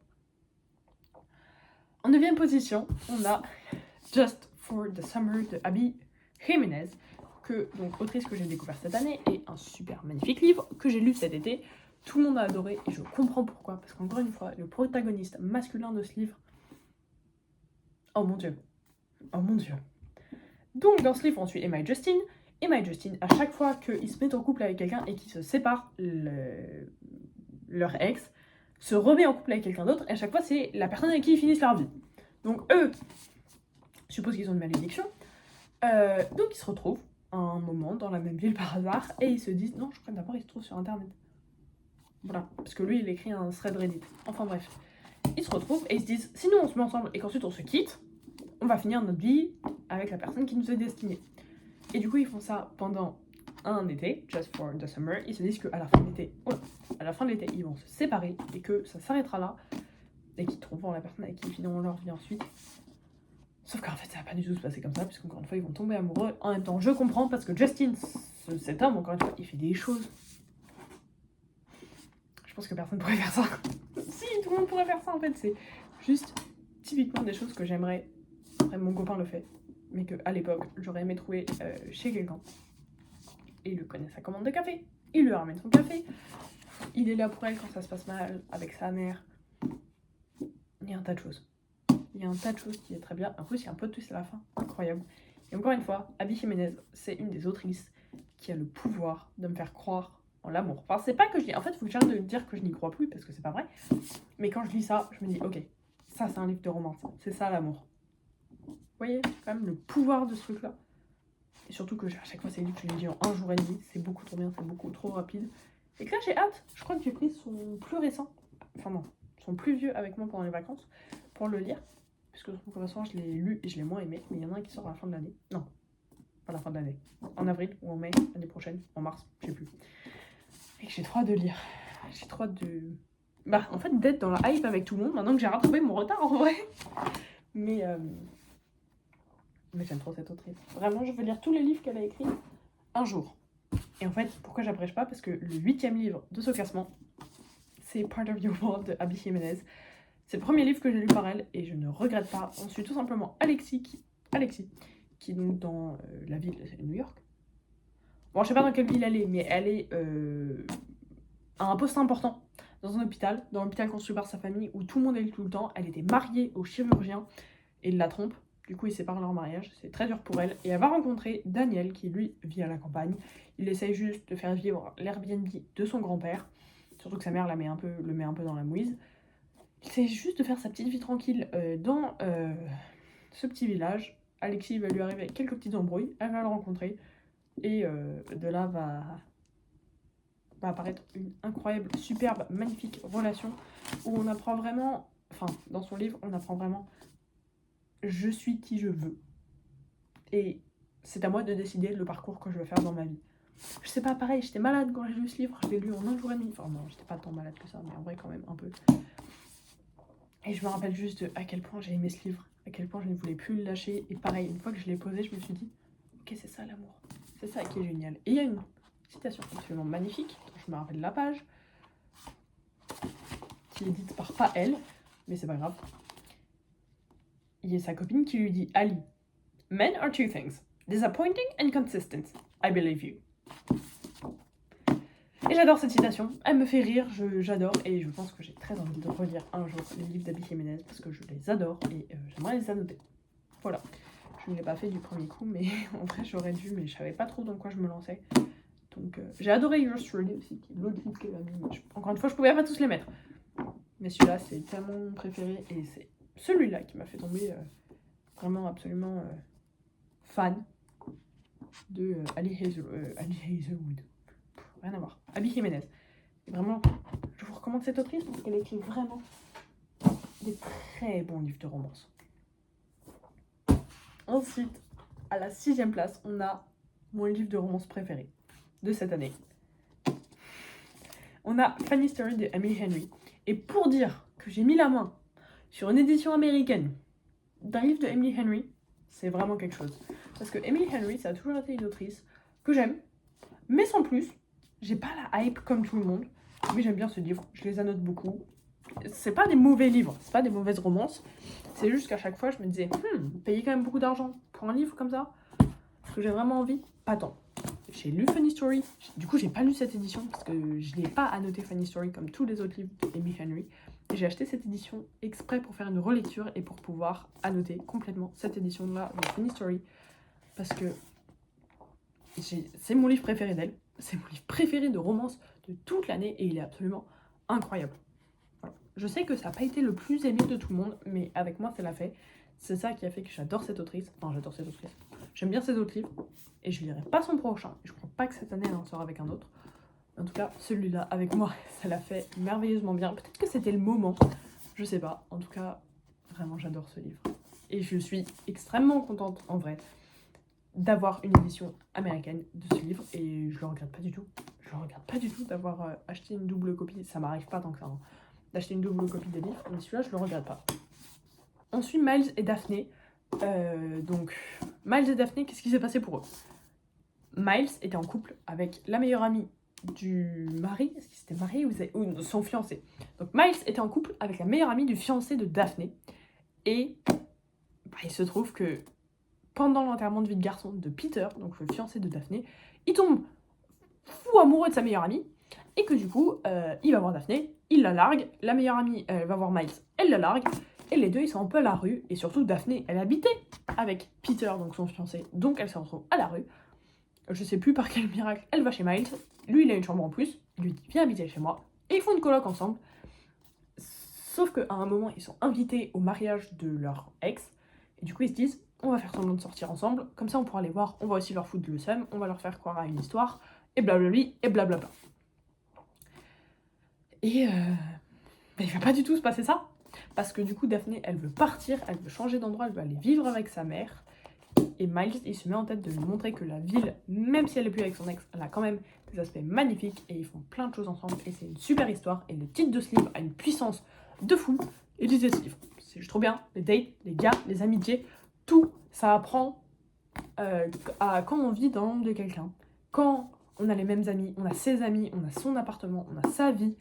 En 9e position, on a Just for the Summer de Abby Jiménez, donc autrice que j'ai découvert cette année, et un super magnifique livre que j'ai lu cet été. Tout le monde a adoré et je comprends pourquoi, parce qu'encore une fois, le protagoniste masculin de ce livre, oh mon dieu, oh mon dieu. Donc dans ce livre, on suit Emma et Justin. Emma et Justin, à chaque fois qu'ils se mettent en couple avec quelqu'un et qu'ils se séparent, leur ex se remet en couple avec quelqu'un d'autre, et à chaque fois, c'est la personne avec qui ils finissent leur vie. Donc eux, je suppose qu'ils ont une malédiction, donc ils se retrouvent à un moment dans la même ville par hasard, et ils se disent, non, je crois que d'abord ils se trouvent sur internet. Voilà, parce que lui, il écrit un thread Reddit. Enfin bref, ils se retrouvent et ils se disent, si nous on se met ensemble et qu'ensuite on se quitte, on va finir notre vie avec la personne qui nous est destinée. Et du coup, ils font ça pendant un été, just for the summer. Ils se disent qu'à la fin de l'été, ils vont se séparer et que ça s'arrêtera là et qu'ils trouveront la personne avec qui ils finiront leur vie ensuite. Sauf qu'en fait, ça va pas du tout se passer comme ça, puisqu'encore une fois, ils vont tomber amoureux. En même temps, je comprends parce que Justin, cet homme, encore une fois, il fait des choses. Je pense que personne pourrait faire ça. Si, tout le monde pourrait faire ça en fait. C'est juste typiquement des choses que j'aimerais. Après, mon copain le fait, mais qu'à l'époque, j'aurais aimé trouver chez quelqu'un. Et il lui connaît sa commande de café. Il lui ramène son café. Il est là pour elle quand ça se passe mal, avec sa mère. Il y a un tas de choses. Il y a un tas de choses qui est très bien. En plus, il y a un peu de twist à la fin. Incroyable. Et encore une fois, Abby Jiménez, c'est une des autrices qui a le pouvoir de me faire croire en l'amour. Enfin, c'est pas que je dis... En fait, il faut que j'arrête de dire que je n'y crois plus, parce que c'est pas vrai. Mais quand je lis ça, je me dis, ok, ça c'est un livre de romance. C'est ça l'amour. Vous voyez, quand même le pouvoir de ce truc-là. Et surtout que à chaque fois, c'est des livres que je lis en un jour et demi. C'est beaucoup trop bien, c'est beaucoup trop rapide. Et que là, j'ai hâte. Je crois que j'ai pris son plus récent. Enfin non, son plus vieux avec moi pendant les vacances pour le lire. Puisque de toute façon, je l'ai lu et je l'ai moins aimé. Mais il y en a un qui sort à la fin de l'année. Non, pas la fin de l'année. En avril ou en mai, l'année prochaine, en mars, je sais plus. Et que j'ai trop hâte de lire. J'ai trop hâte de... Bah, en fait, d'être dans la hype avec tout le monde, maintenant que j'ai rattrapé mon retard, en vrai. Mais j'aime trop cette autrice. Vraiment, je veux lire tous les livres qu'elle a écrits un jour. Et en fait, pourquoi j'abrège pas? Parce que le 8e livre de ce classement, c'est Part of Your World de Abby Jiménez. C'est le premier livre que j'ai lu par elle, et je ne regrette pas. On suit tout simplement Alexis, qui est donc dans la ville de New York. Bon, je sais pas dans quelle ville elle est, mais elle est à un poste important dans un hôpital, dans l'hôpital construit par sa famille, où tout le monde est tout le temps. Elle était mariée au chirurgien et il la trompe. Du coup, ils séparent leur mariage, c'est très dur pour elle. Et elle va rencontrer Daniel, qui lui vit à la campagne. Il essaye juste de faire vivre l'Airbnb de son grand-père. Surtout que sa mère le met un peu dans la mouise. Il essaye juste de faire sa petite vie tranquille dans ce petit village. Alexis va lui arriver quelques petites embrouilles. Elle va le rencontrer. Et de là va apparaître une incroyable, superbe, magnifique relation où on apprend vraiment, enfin dans son livre, on apprend vraiment je suis qui je veux. Et c'est à moi de décider le parcours que je veux faire dans ma vie. Je sais pas, pareil, j'étais malade quand j'ai lu ce livre, je l'ai lu en un jour et demi. Enfin non, j'étais pas tant malade que ça, mais en vrai quand même un peu. Et je me rappelle juste à quel point j'ai aimé ce livre, à quel point je ne voulais plus le lâcher. Et pareil, une fois que je l'ai posé, je me suis dit, ok, c'est ça l'amour, c'est ça qui est génial. Et il y a une citation absolument magnifique, dont je me rappelle la page, qui est dite par pas elle, mais c'est pas grave. Il y a sa copine qui lui dit, Ali, men are two things, disappointing and consistent. I believe you. Et j'adore cette citation, elle me fait rire, j'adore, et je pense que j'ai très envie de relire un jour les livres d'Abby Jiménez parce que je les adore et j'aimerais les annoter. Voilà, je ne l'ai pas fait du premier coup, mais en vrai j'aurais dû, mais je savais pas trop dans quoi je me lançais. Donc j'ai adoré Yours Truly aussi, qui est l'autre livre qu'elle a mis. Encore une fois, je pouvais pas tous les mettre. Mais celui-là, c'est tellement mon préféré, et c'est celui-là qui m'a fait tomber vraiment absolument fan de Ali Hazelwood. Rien à voir. Abby Jiménez. Et vraiment, je vous recommande cette autrice parce qu'elle écrit vraiment des très bons livres de romance. Ensuite, à la 6e place, on a mon livre de romance préféré de cette année. On a Funny Story de Emily Henry. Et pour dire que j'ai mis la main sur une édition américaine d'un livre de Emily Henry, c'est vraiment quelque chose. Parce que Emily Henry, ça a toujours été une autrice que j'aime, mais sans plus. J'ai pas la hype comme tout le monde, mais j'aime bien ce livre, je les annote beaucoup. C'est pas des mauvais livres, c'est pas des mauvaises romances, c'est juste qu'à chaque fois je me disais, payer quand même beaucoup d'argent pour un livre comme ça, est-ce que j'ai vraiment envie? Pas tant. J'ai lu Funny Story, du coup j'ai pas lu cette édition parce que je l'ai pas annoté Funny Story comme tous les autres livres d'Emily Henry. Et j'ai acheté cette édition exprès pour faire une relecture et pour pouvoir annoter complètement cette édition-là de Funny Story. Parce que c'est mon livre préféré d'elle. C'est mon livre préféré de romance de toute l'année et il est absolument incroyable. Voilà. Je sais que ça n'a pas été le plus aimé de tout le monde, mais avec moi ça l'a fait. C'est ça qui a fait que j'adore cette autrice. Enfin, j'adore cette autrice. J'aime bien ses autres livres et je lirai pas son prochain. Je crois pas que cette année elle en sort avec un autre. En tout cas, celui-là avec moi, ça l'a fait merveilleusement bien. Peut-être que c'était le moment, je sais pas. En tout cas, vraiment j'adore ce livre. Et je suis extrêmement contente en vrai d'avoir une édition américaine de ce livre et je le regrette pas du tout. Je le regrette pas du tout d'avoir acheté une double copie, ça m'arrive pas tant que ça, hein, d'acheter une double copie des livres, mais celui-là je le regrette pas. Ensuite, Miles et Daphné. Donc, Miles et Daphné, qu'est-ce qui s'est passé pour eux? Miles était en couple avec la meilleure amie du mari, est-ce qu'il s'était marié ou son fiancé? Donc Miles était en couple avec la meilleure amie du fiancé de Daphné et il se trouve que pendant l'enterrement de vie de garçon de Peter, donc le fiancé de Daphné, il tombe fou amoureux de sa meilleure amie, et que du coup, il va voir Daphné, il la largue, la meilleure amie va voir Miles, elle la largue, et les deux ils sont un peu à la rue, et surtout Daphné, elle habitait avec Peter, donc son fiancé, donc elle se retrouve à la rue. Je sais plus par quel miracle, elle va chez Miles, lui il a une chambre en plus, il lui dit viens habiter chez moi, et ils font une coloc ensemble. Sauf qu'à un moment, ils sont invités au mariage de leur ex, et du coup ils se disent on va faire semblant de sortir ensemble, comme ça on pourra les voir, on va aussi leur foutre le seum, on va leur faire croire à une histoire, et blablabli, et blablabla. Et il va pas du tout se passer ça, parce que du coup Daphné, elle veut partir, elle veut changer d'endroit, elle veut aller vivre avec sa mère, et Miles, il se met en tête de lui montrer que la ville, même si elle est plus avec son ex, elle a quand même des aspects magnifiques, et ils font plein de choses ensemble, et c'est une super histoire, et le titre de ce livre a une puissance de fou, et lisez ce livre, c'est juste trop bien, les dates, les gars, les amitiés, tout, ça apprend à quand on vit dans l'ombre de quelqu'un, quand on a les mêmes amis, on a ses amis, on a son appartement, on a sa vie,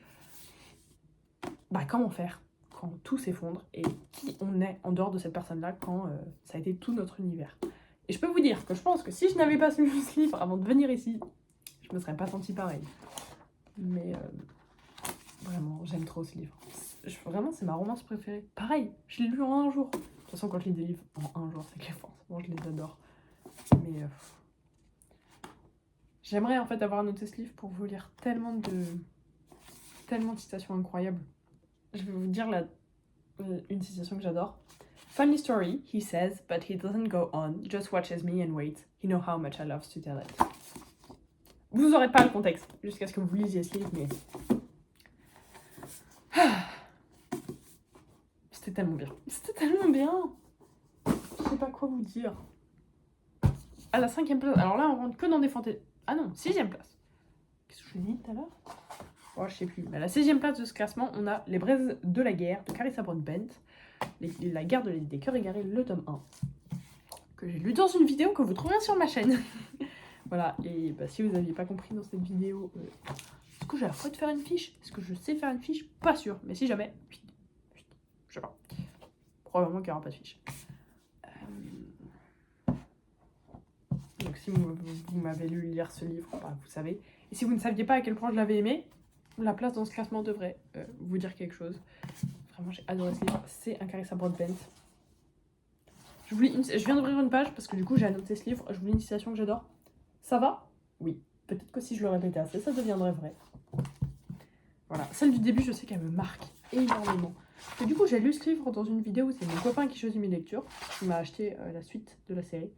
comment faire quand tout s'effondre et qui on est en dehors de cette personne-là quand ça a été tout notre univers. Et je peux vous dire que je pense que si je n'avais pas lu ce livre avant de venir ici, je me serais pas sentie pareil. Mais vraiment, j'aime trop ce livre. Vraiment, c'est ma romance préférée. Pareil, je l'ai lu en un jour. toute façon, quand je lis des livres en un jour, c'est que forcément, je les adore. Mais j'aimerais en fait avoir noté ce livre pour vous lire tellement de citations incroyables. Je vais vous dire une citation que j'adore. Funny story, he says, but he doesn't go on, just watches me and waits. He knows how much I love to tell it. Vous n'aurez pas le contexte jusqu'à ce que vous lisiez ce livre, mais c'était tellement bien. C'était tellement bien. Je sais pas quoi vous dire. À la 5e place, alors là on rentre que dans des fantaisies. Ah non, 6e place. Qu'est-ce que je vous ai dit tout à l'heure? Oh, je sais plus. Mais à la 16e place de ce classement, on a Les braises de la guerre de Carissa Broadbent, La guerre des cœurs égarés, le tome 1, que j'ai lu dans une vidéo que vous trouverez sur ma chaîne. Voilà, et bah, si vous n'aviez pas compris dans cette vidéo, est-ce que j'ai la foi de faire une fiche? Est-ce que je sais faire une fiche? Pas sûr, mais si jamais, je sais pas. Probablement qu'il n'y aura pas de fiche. Donc si vous m'avez lu lire ce livre, bah, vous savez. Et si vous ne saviez pas à quel point je l'avais aimé, la place dans ce classement devrait vous dire quelque chose. Vraiment, j'ai adoré ce livre. C'est un Carissa Broadbent. Je viens d'ouvrir une page parce que du coup j'ai annoté ce livre. Je vous lis une citation que j'adore. Ça va? Oui. Peut-être que si je le répétais assez, ça deviendrait vrai. Voilà. Celle du début, je sais qu'elle me marque énormément. Et du coup, j'ai lu ce livre dans une vidéo où c'est mon copain qui choisit mes lectures, qui m'a acheté la suite de la série.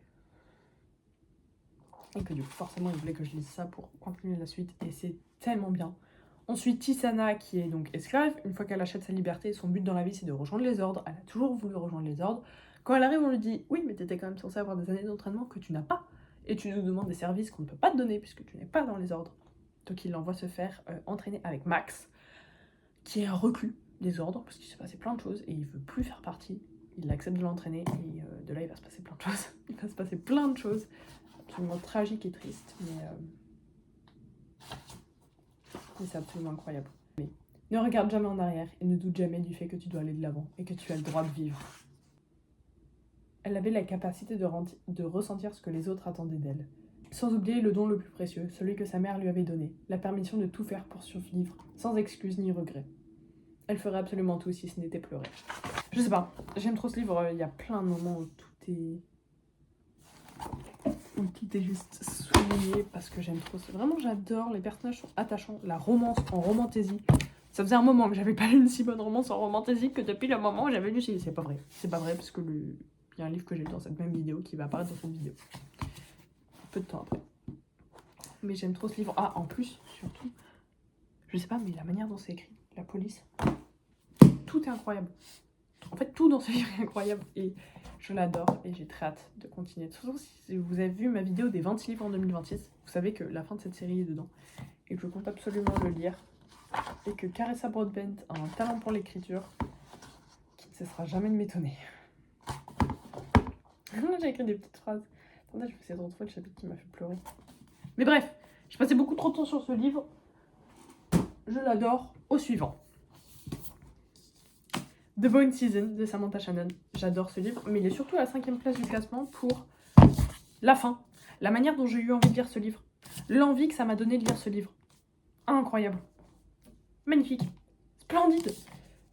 Et que du coup, forcément, il voulait que je lise ça pour continuer la suite. Et c'est tellement bien. Ensuite, Tisana, qui est donc esclave. Une fois qu'elle achète sa liberté, son but dans la vie, c'est de rejoindre les ordres. Elle a toujours voulu rejoindre les ordres. Quand elle arrive, on lui dit « Oui, mais t'étais quand même censée avoir des années d'entraînement que tu n'as pas. Et tu nous demandes des services qu'on ne peut pas te donner puisque tu n'es pas dans les ordres. » Donc il l'envoie se faire entraîner avec Max, qui est un reclus des ordres, parce qu'il s'est passé plein de choses, et il veut plus faire partie. Il accepte de l'entraîner, et de là, il va se passer plein de choses. Il va se passer plein de choses, absolument tragiques et tristes, mais c'est absolument incroyable. Mais ne regarde jamais en arrière, et ne doute jamais du fait que tu dois aller de l'avant, et que tu as le droit de vivre. Elle avait la capacité de ressentir ce que les autres attendaient d'elle. Sans oublier le don le plus précieux, celui que sa mère lui avait donné, la permission de tout faire pour survivre, sans excuse ni regret. Elle ferait absolument tout si ce n'était pleurer. Je sais pas, j'aime trop ce livre, il y a plein de moments où tout est juste souligné parce que j'aime trop. Vraiment, j'adore, les personnages sont attachants, la romance en romantaisie. Ça faisait un moment que j'avais pas lu une si bonne romance en romantaisie que depuis le moment où j'avais lu... C'est pas vrai, parce que il y a un livre que j'ai lu dans cette même vidéo qui va apparaître dans cette vidéo. Peu de temps après. Mais j'aime trop ce livre. Ah, en plus, surtout, je sais pas, mais la manière dont c'est écrit, la police, tout est incroyable. En fait, tout dans ce livre est incroyable et je l'adore et j'ai très hâte de continuer. De toute façon, si vous avez vu ma vidéo des 20 livres en 2026, vous savez que la fin de cette série est dedans et que je compte absolument le lire et que Carissa Broadbent a un talent pour l'écriture qui ne cessera jamais de m'étonner. J'ai écrit des petites phrases. Attendez, je vais essayer de retrouver le chapitre qui m'a fait pleurer. Mais bref, j'ai passé beaucoup trop de temps sur ce livre. Je l'adore. Au suivant. The Bone Season de Samantha Shannon. J'adore ce livre, mais il est surtout à la 5e place du classement pour la fin. La manière dont j'ai eu envie de lire ce livre. L'envie que ça m'a donné de lire ce livre. Incroyable. Magnifique. Splendide.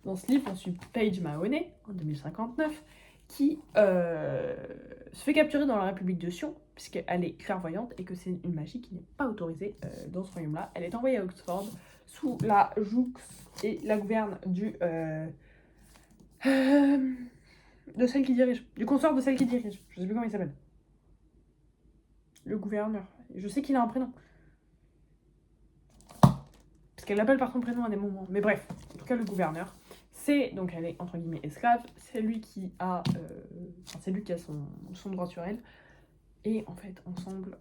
Dans ce livre, on suit Paige Mahoney, en 2059, qui se fait capturer dans la République de Sion, puisqu'elle est clairvoyante et que c'est une magie qui n'est pas autorisée dans ce royaume-là. Elle est envoyée à Oxford sous la joue et la gouverne de celle qui dirige, du consort de celle qui dirige. Je sais plus comment il s'appelle. Le gouverneur. Je sais qu'il a un prénom. Parce qu'elle l'appelle par son prénom à des moments. Mais bref, en tout cas le gouverneur. C'est, donc elle est entre guillemets esclave, c'est lui qui a, son droit sur elle. Et en fait, ensemble,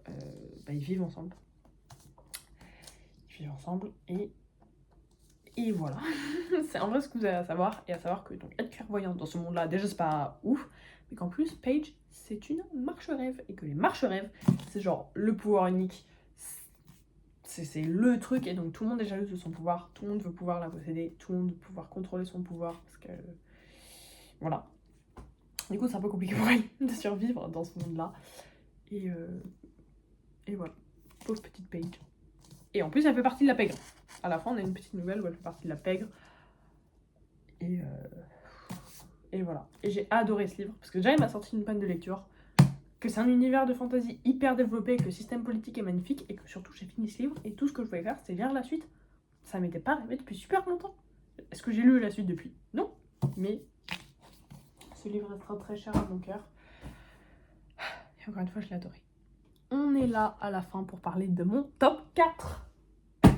ils vivent ensemble. Et voilà. C'est en vrai ce que vous avez à savoir. Et à savoir que donc, être clairvoyante dans ce monde-là, déjà c'est pas ouf. Mais qu'en plus, Paige, c'est une marche-rêve. Et que les marche-rêves, c'est genre le pouvoir unique. C'est le truc, et donc tout le monde est jaloux de son pouvoir, tout le monde veut pouvoir la posséder, tout le monde veut pouvoir contrôler son pouvoir, parce que... Voilà. Du coup, c'est un peu compliqué pour elle de survivre dans ce monde-là. Et voilà. Pauvre petite Paige. Et en plus, elle fait partie de la pègre. À la fin, on a une petite nouvelle où elle fait partie de la pègre. Et Et voilà. Et j'ai adoré ce livre, parce que déjà il m'a sorti une panne de lecture, que c'est un univers de fantasy hyper développé, que le système politique est magnifique, et que surtout j'ai fini ce livre, et tout ce que je voulais faire, c'est lire la suite. Ça m'était pas arrivé depuis super longtemps. Est-ce que j'ai lu la suite depuis? Non. Mais ce livre restera très cher à mon cœur. Et encore une fois, je l'ai adoré. On est là à la fin pour parler de mon top 4.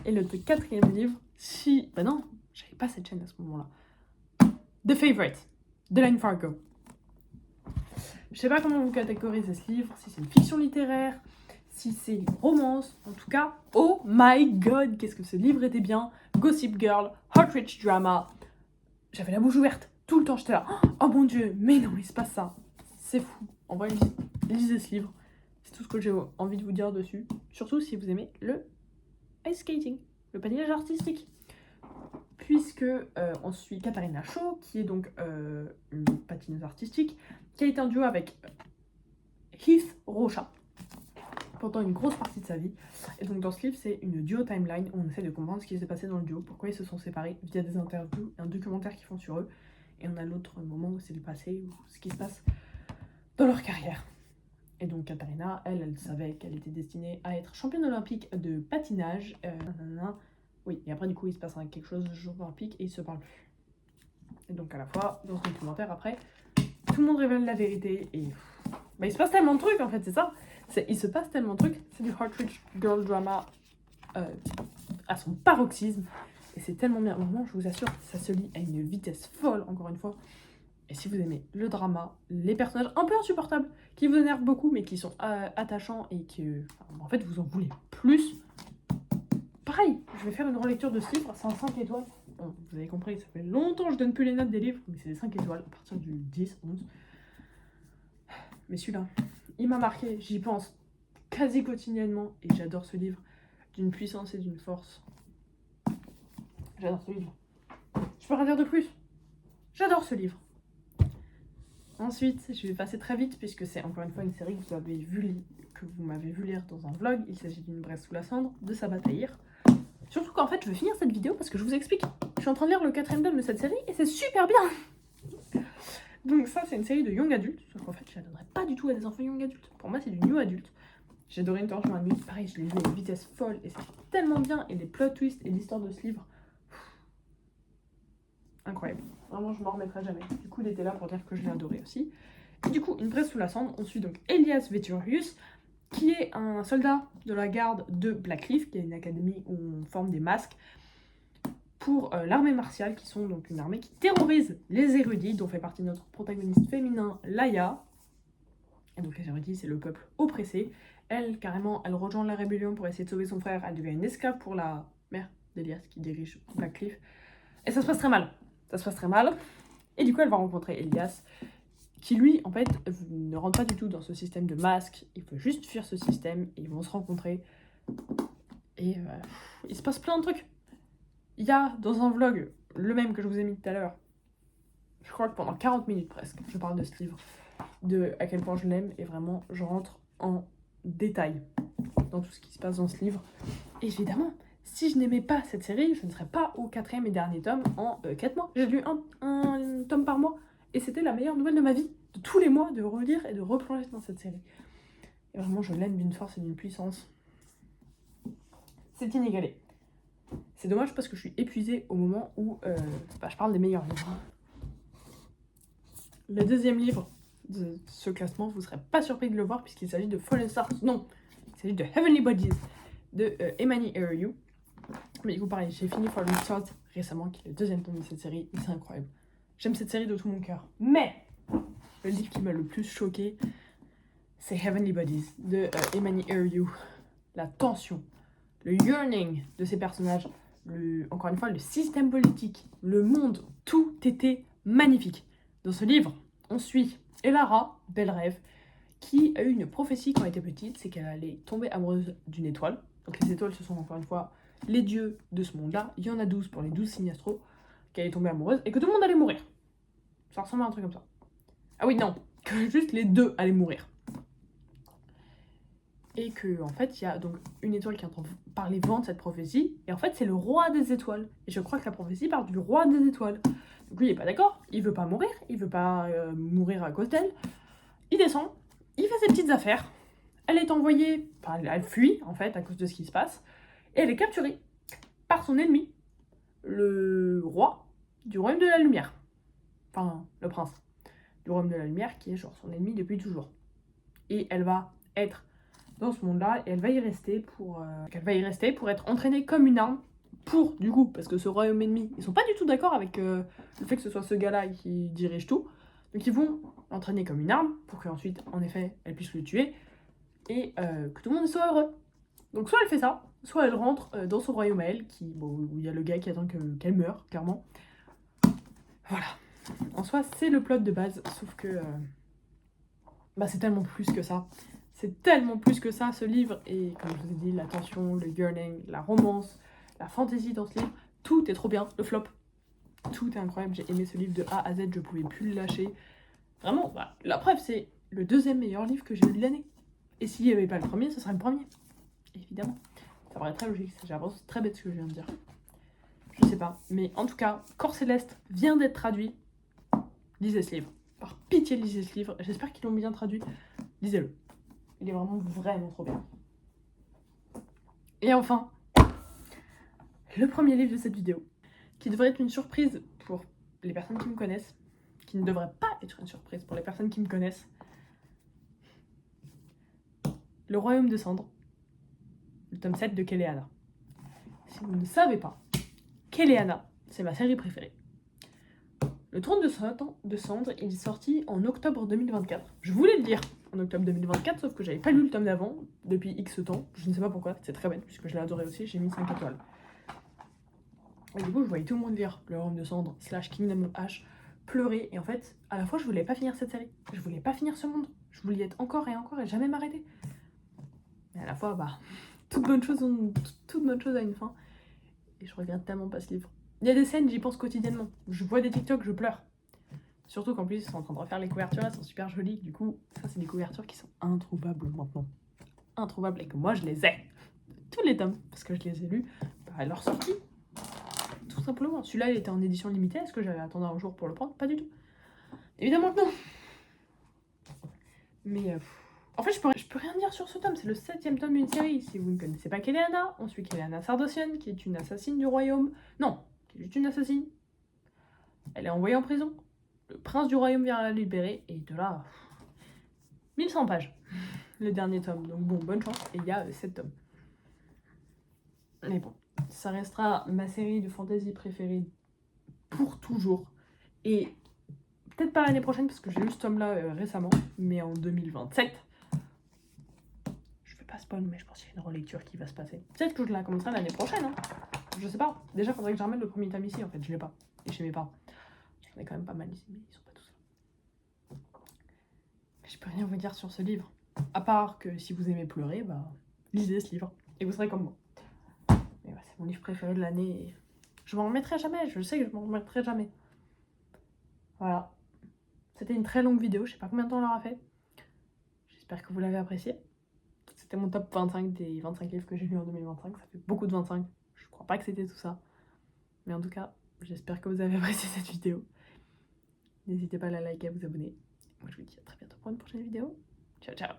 Et le quatrième livre, bah non, j'avais pas cette chaîne à ce moment-là. The Favourite, de Line Fargo. Je sais pas comment vous catégorisez ce livre, si c'est une fiction littéraire, si c'est une romance, en tout cas, oh my god, qu'est-ce que ce livre était bien. Gossip Girl, Hot Rich Drama. J'avais la bouche ouverte tout le temps, j'étais là, oh mon dieu, mais non, il se passe ça. C'est fou. En vrai, lisez ce livre. C'est tout ce que j'ai envie de vous dire dessus. Surtout si vous aimez le ice skating, le patinage artistique. Puisque on suit Katharina Shaw, qui est donc une patineuse artistique, qui a été en duo avec Heath Rocha pendant une grosse partie de sa vie. Et donc dans ce livre, c'est une duo timeline où on essaie de comprendre ce qui s'est passé dans le duo, pourquoi ils se sont séparés via des interviews et un documentaire qu'ils font sur eux. Et on a l'autre moment où c'est le passé, ou ce qui se passe dans leur carrière. Et donc Katharina, elle savait qu'elle était destinée à être championne olympique de patinage. Oui, et après du coup il se passe quelque chose de Jeux olympiques et ils se parlent plus. Et donc à la fois, dans ce documentaire après, tout le monde révèle la vérité et... Bah, il se passe tellement de trucs en fait, c'est ça. Il se passe tellement de trucs, c'est du Hot Rich Girl Drama à son paroxysme. Et c'est tellement bien, vraiment je vous assure, ça se lit à une vitesse folle encore une fois. Et si vous aimez le drama, les personnages un peu insupportables, qui vous énervent beaucoup mais qui sont attachants et que en fait vous en voulez plus, pareil, je vais faire une relecture de ce livre, c'est un 5 étoiles. Bon, vous avez compris, ça fait longtemps que je donne plus les notes des livres, mais c'est des 5 étoiles à partir du 10, 11. Mais celui-là, il m'a marqué, j'y pense quasi quotidiennement et j'adore ce livre d'une puissance et d'une force. J'adore ce livre. Je peux rien dire de plus. J'adore ce livre. Ensuite, je vais passer très vite puisque c'est encore une fois une série que vous m'avez vu lire dans un vlog. Il s'agit d'une Braise sous la cendre de Sabaa Tahir. Surtout qu'en fait, je vais finir cette vidéo parce que je vous explique. Je suis en train de lire le 4e tome de cette série et c'est super bien. Donc ça, c'est une série de young adultes. Sauf qu'en fait, je la donnerais pas du tout à des enfants young adultes. Pour moi, c'est du new adulte. J'ai adoré Une tortue dans la nuit. Pareil, je l'ai lu à une vitesse folle et c'est tellement bien. Et les plot twists et l'histoire de ce livre, incroyable. Vraiment, je m'en remettrai jamais. Du coup, il était là pour dire que je l'ai adoré aussi. Et du coup, Une Braise sous la cendre, on suit donc Elias Veturius, qui est un soldat de la garde de Blackcliff, qui est une académie où on forme des masques pour l'armée martiale, qui sont donc une armée qui terrorise les érudits, dont fait partie notre protagoniste féminin, Laia. Et donc les érudits, c'est le peuple oppressé. Elle, carrément, elle rejoint la rébellion pour essayer de sauver son frère. Elle devient une esclave pour la mère d'Elias, qui dirige Blackcliff. Et ça se passe très mal. Ça se passe très mal. Et du coup, elle va rencontrer Elias, qui lui, en fait, ne rentre pas du tout dans ce système de masques. Il faut juste fuir ce système et ils vont se rencontrer. Et il se passe plein de trucs. Il y a dans un vlog, le même que je vous ai mis tout à l'heure, je crois que pendant 40 minutes presque, je parle de ce livre, de à quel point je l'aime, et vraiment, je rentre en détail dans tout ce qui se passe dans ce livre. Et évidemment, si je n'aimais pas cette série, je ne serais pas au 4e et dernier tome en 4 mois. J'ai lu un tome par mois, et c'était la meilleure nouvelle de ma vie, de tous les mois, de relire et de replonger dans cette série. Et vraiment, je l'aime d'une force et d'une puissance. C'est inégalé. C'est dommage parce que je suis épuisée au moment où je parle des meilleurs livres. Le 2e livre de ce classement, vous ne serez pas surpris de le voir puisqu'il s'agit de Fallen Stars. Non, il s'agit de Heavenly Bodies de Emani Eriu. Mais du coup, pareil, j'ai fini Fallen Stars récemment, qui est le 2e tome de cette série, et c'est incroyable. J'aime cette série de tout mon cœur. Mais le livre qui m'a le plus choqué, c'est Heavenly Bodies de Emani Eriu. La tension, le yearning de ces personnages, encore une fois, le système politique, le monde, tout était magnifique. Dans ce livre, on suit Elara, belle rêve, qui a eu une prophétie quand elle était petite, c'est qu'elle allait tomber amoureuse d'une étoile. Donc les étoiles, ce sont encore une fois les dieux de ce monde-là. Il y en a 12 pour les 12 signes astro, qu'elle allait tomber amoureuse et que tout le monde allait mourir. Ça ressemble à un truc comme ça. Ah oui, non, que juste les 2 allaient mourir. et que en fait il y a donc une étoile qui entend parler vent de cette prophétie, et en fait c'est le roi des étoiles. Et je crois que la prophétie parle du roi des étoiles. Donc lui il est pas d'accord, il veut pas mourir, il veut pas mourir à cause d'elle. Il descend, il fait ses petites affaires. Elle est envoyée, enfin elle fuit en fait à cause de ce qui se passe, et elle est capturée par son ennemi, le roi du royaume de la lumière. Enfin, le prince du royaume de la lumière qui est genre son ennemi depuis toujours. Et elle va être dans ce monde-là et elle va y rester pour être entraînée comme une arme pour, du coup, parce que ce royaume ennemi, ils sont pas du tout d'accord avec le fait que ce soit ce gars-là qui dirige tout. Donc ils vont l'entraîner comme une arme pour qu'ensuite, en effet, elle puisse le tuer et que tout le monde soit heureux. Donc soit elle fait ça, soit elle rentre dans son royaume à elle, où il y a le gars qui attend qu'elle meure, clairement. Voilà. En soi, c'est le plot de base, sauf que c'est tellement plus que ça. C'est tellement plus que ça, ce livre. Et comme je vous ai dit, la tension, le yearning, la romance, la fantaisie dans ce livre, tout est trop bien. Le flop, tout est incroyable. J'ai aimé ce livre de A à Z, je pouvais plus le lâcher. Vraiment, la preuve, c'est le deuxième meilleur livre que j'ai lu de l'année. Et s'il n'y avait pas le premier, ce serait le premier. Évidemment. Ça paraît très logique. J'ai l'impression que c'est très bête ce que je viens de dire. Je sais pas. Mais en tout cas, Corps Céleste vient d'être traduit. Lisez ce livre. Par pitié, lisez ce livre. J'espère qu'ils l'ont bien traduit. Lisez-le. Il est vraiment trop bien. Et enfin, le premier livre de cette vidéo, qui devrait être une surprise pour les personnes qui me connaissent, qui ne devrait pas être une surprise pour les personnes qui me connaissent. Le Royaume de Cendres, le tome 7 de Kéléana. Si vous ne savez pas, Kéléana, c'est ma série préférée. Le Trône de Cendres, il est sorti en octobre 2024. Je voulais le lire en octobre 2024, sauf que j'avais pas lu le tome d'avant depuis X temps. Je ne sais pas pourquoi, c'est très bête, puisque je l'ai adoré aussi, j'ai mis 5 étoiles. Et du coup, je voyais tout le monde lire Le Royaume de Cendres / Kingdom of Ash, pleurer. Et en fait, à la fois, je voulais pas finir cette série. Je voulais pas finir ce monde. Je voulais y être encore et encore et jamais m'arrêter. Mais à la fois, toute bonne chose a une fin. Et je regrette tellement pas ce livre. Il y a des scènes, j'y pense quotidiennement. Je vois des TikTok, je pleure. Surtout qu'en plus, ils sont en train de refaire les couvertures, elles sont super jolies. Du coup, ça, c'est des couvertures qui sont introuvables maintenant. Introuvables, et que moi, je les ai. Tous les tomes, parce que je les ai lus à leur sortie. Tout simplement. Celui-là, il était en édition limitée. Est-ce que j'allais attendre un jour pour le prendre? Pas du tout. Évidemment que non. Mais en fait, je peux rien dire sur ce tome. C'est le 7e tome d'une série. Si vous ne connaissez pas Kéléana, on suit Kéléana Sardocian, qui est une assassine du royaume. Non, qui est juste une assassine. Elle est envoyée en prison. Le prince du royaume vient la libérer. Et de là, 1100 pages. Le dernier tome. Donc bon, bonne chance. Et il y a 7 tomes. Mais bon, ça restera ma série de fantasy préférée pour toujours. Et peut-être pas l'année prochaine, parce que j'ai lu ce tome-là récemment, mais en 2027. Je fais pas spoil, mais je pense qu'il y a une relecture qui va se passer. Peut-être que je la commencerai l'année prochaine, hein. Je sais pas. Déjà, faudrait que je ramène le premier tome ici, en fait. Je l'ai pas. Et chez mes parents. J'en ai quand même pas mal ici, mais ils sont pas tous là. Mais je peux rien vous dire sur ce livre. À part que si vous aimez pleurer, lisez ce livre. Et vous serez comme moi. Mais c'est mon livre préféré de l'année. Et je m'en remettrai jamais. Je sais que je m'en remettrai jamais. Voilà. C'était une très longue vidéo. Je sais pas combien de temps on l'aura fait. J'espère que vous l'avez apprécié. C'était mon top 25 des 25 livres que j'ai lus en 2025. Ça fait beaucoup de 25. Je crois pas que c'était tout ça. Mais en tout cas, j'espère que vous avez apprécié cette vidéo. N'hésitez pas à la liker, à vous abonner. Moi, je vous dis à très bientôt pour une prochaine vidéo. Ciao, ciao.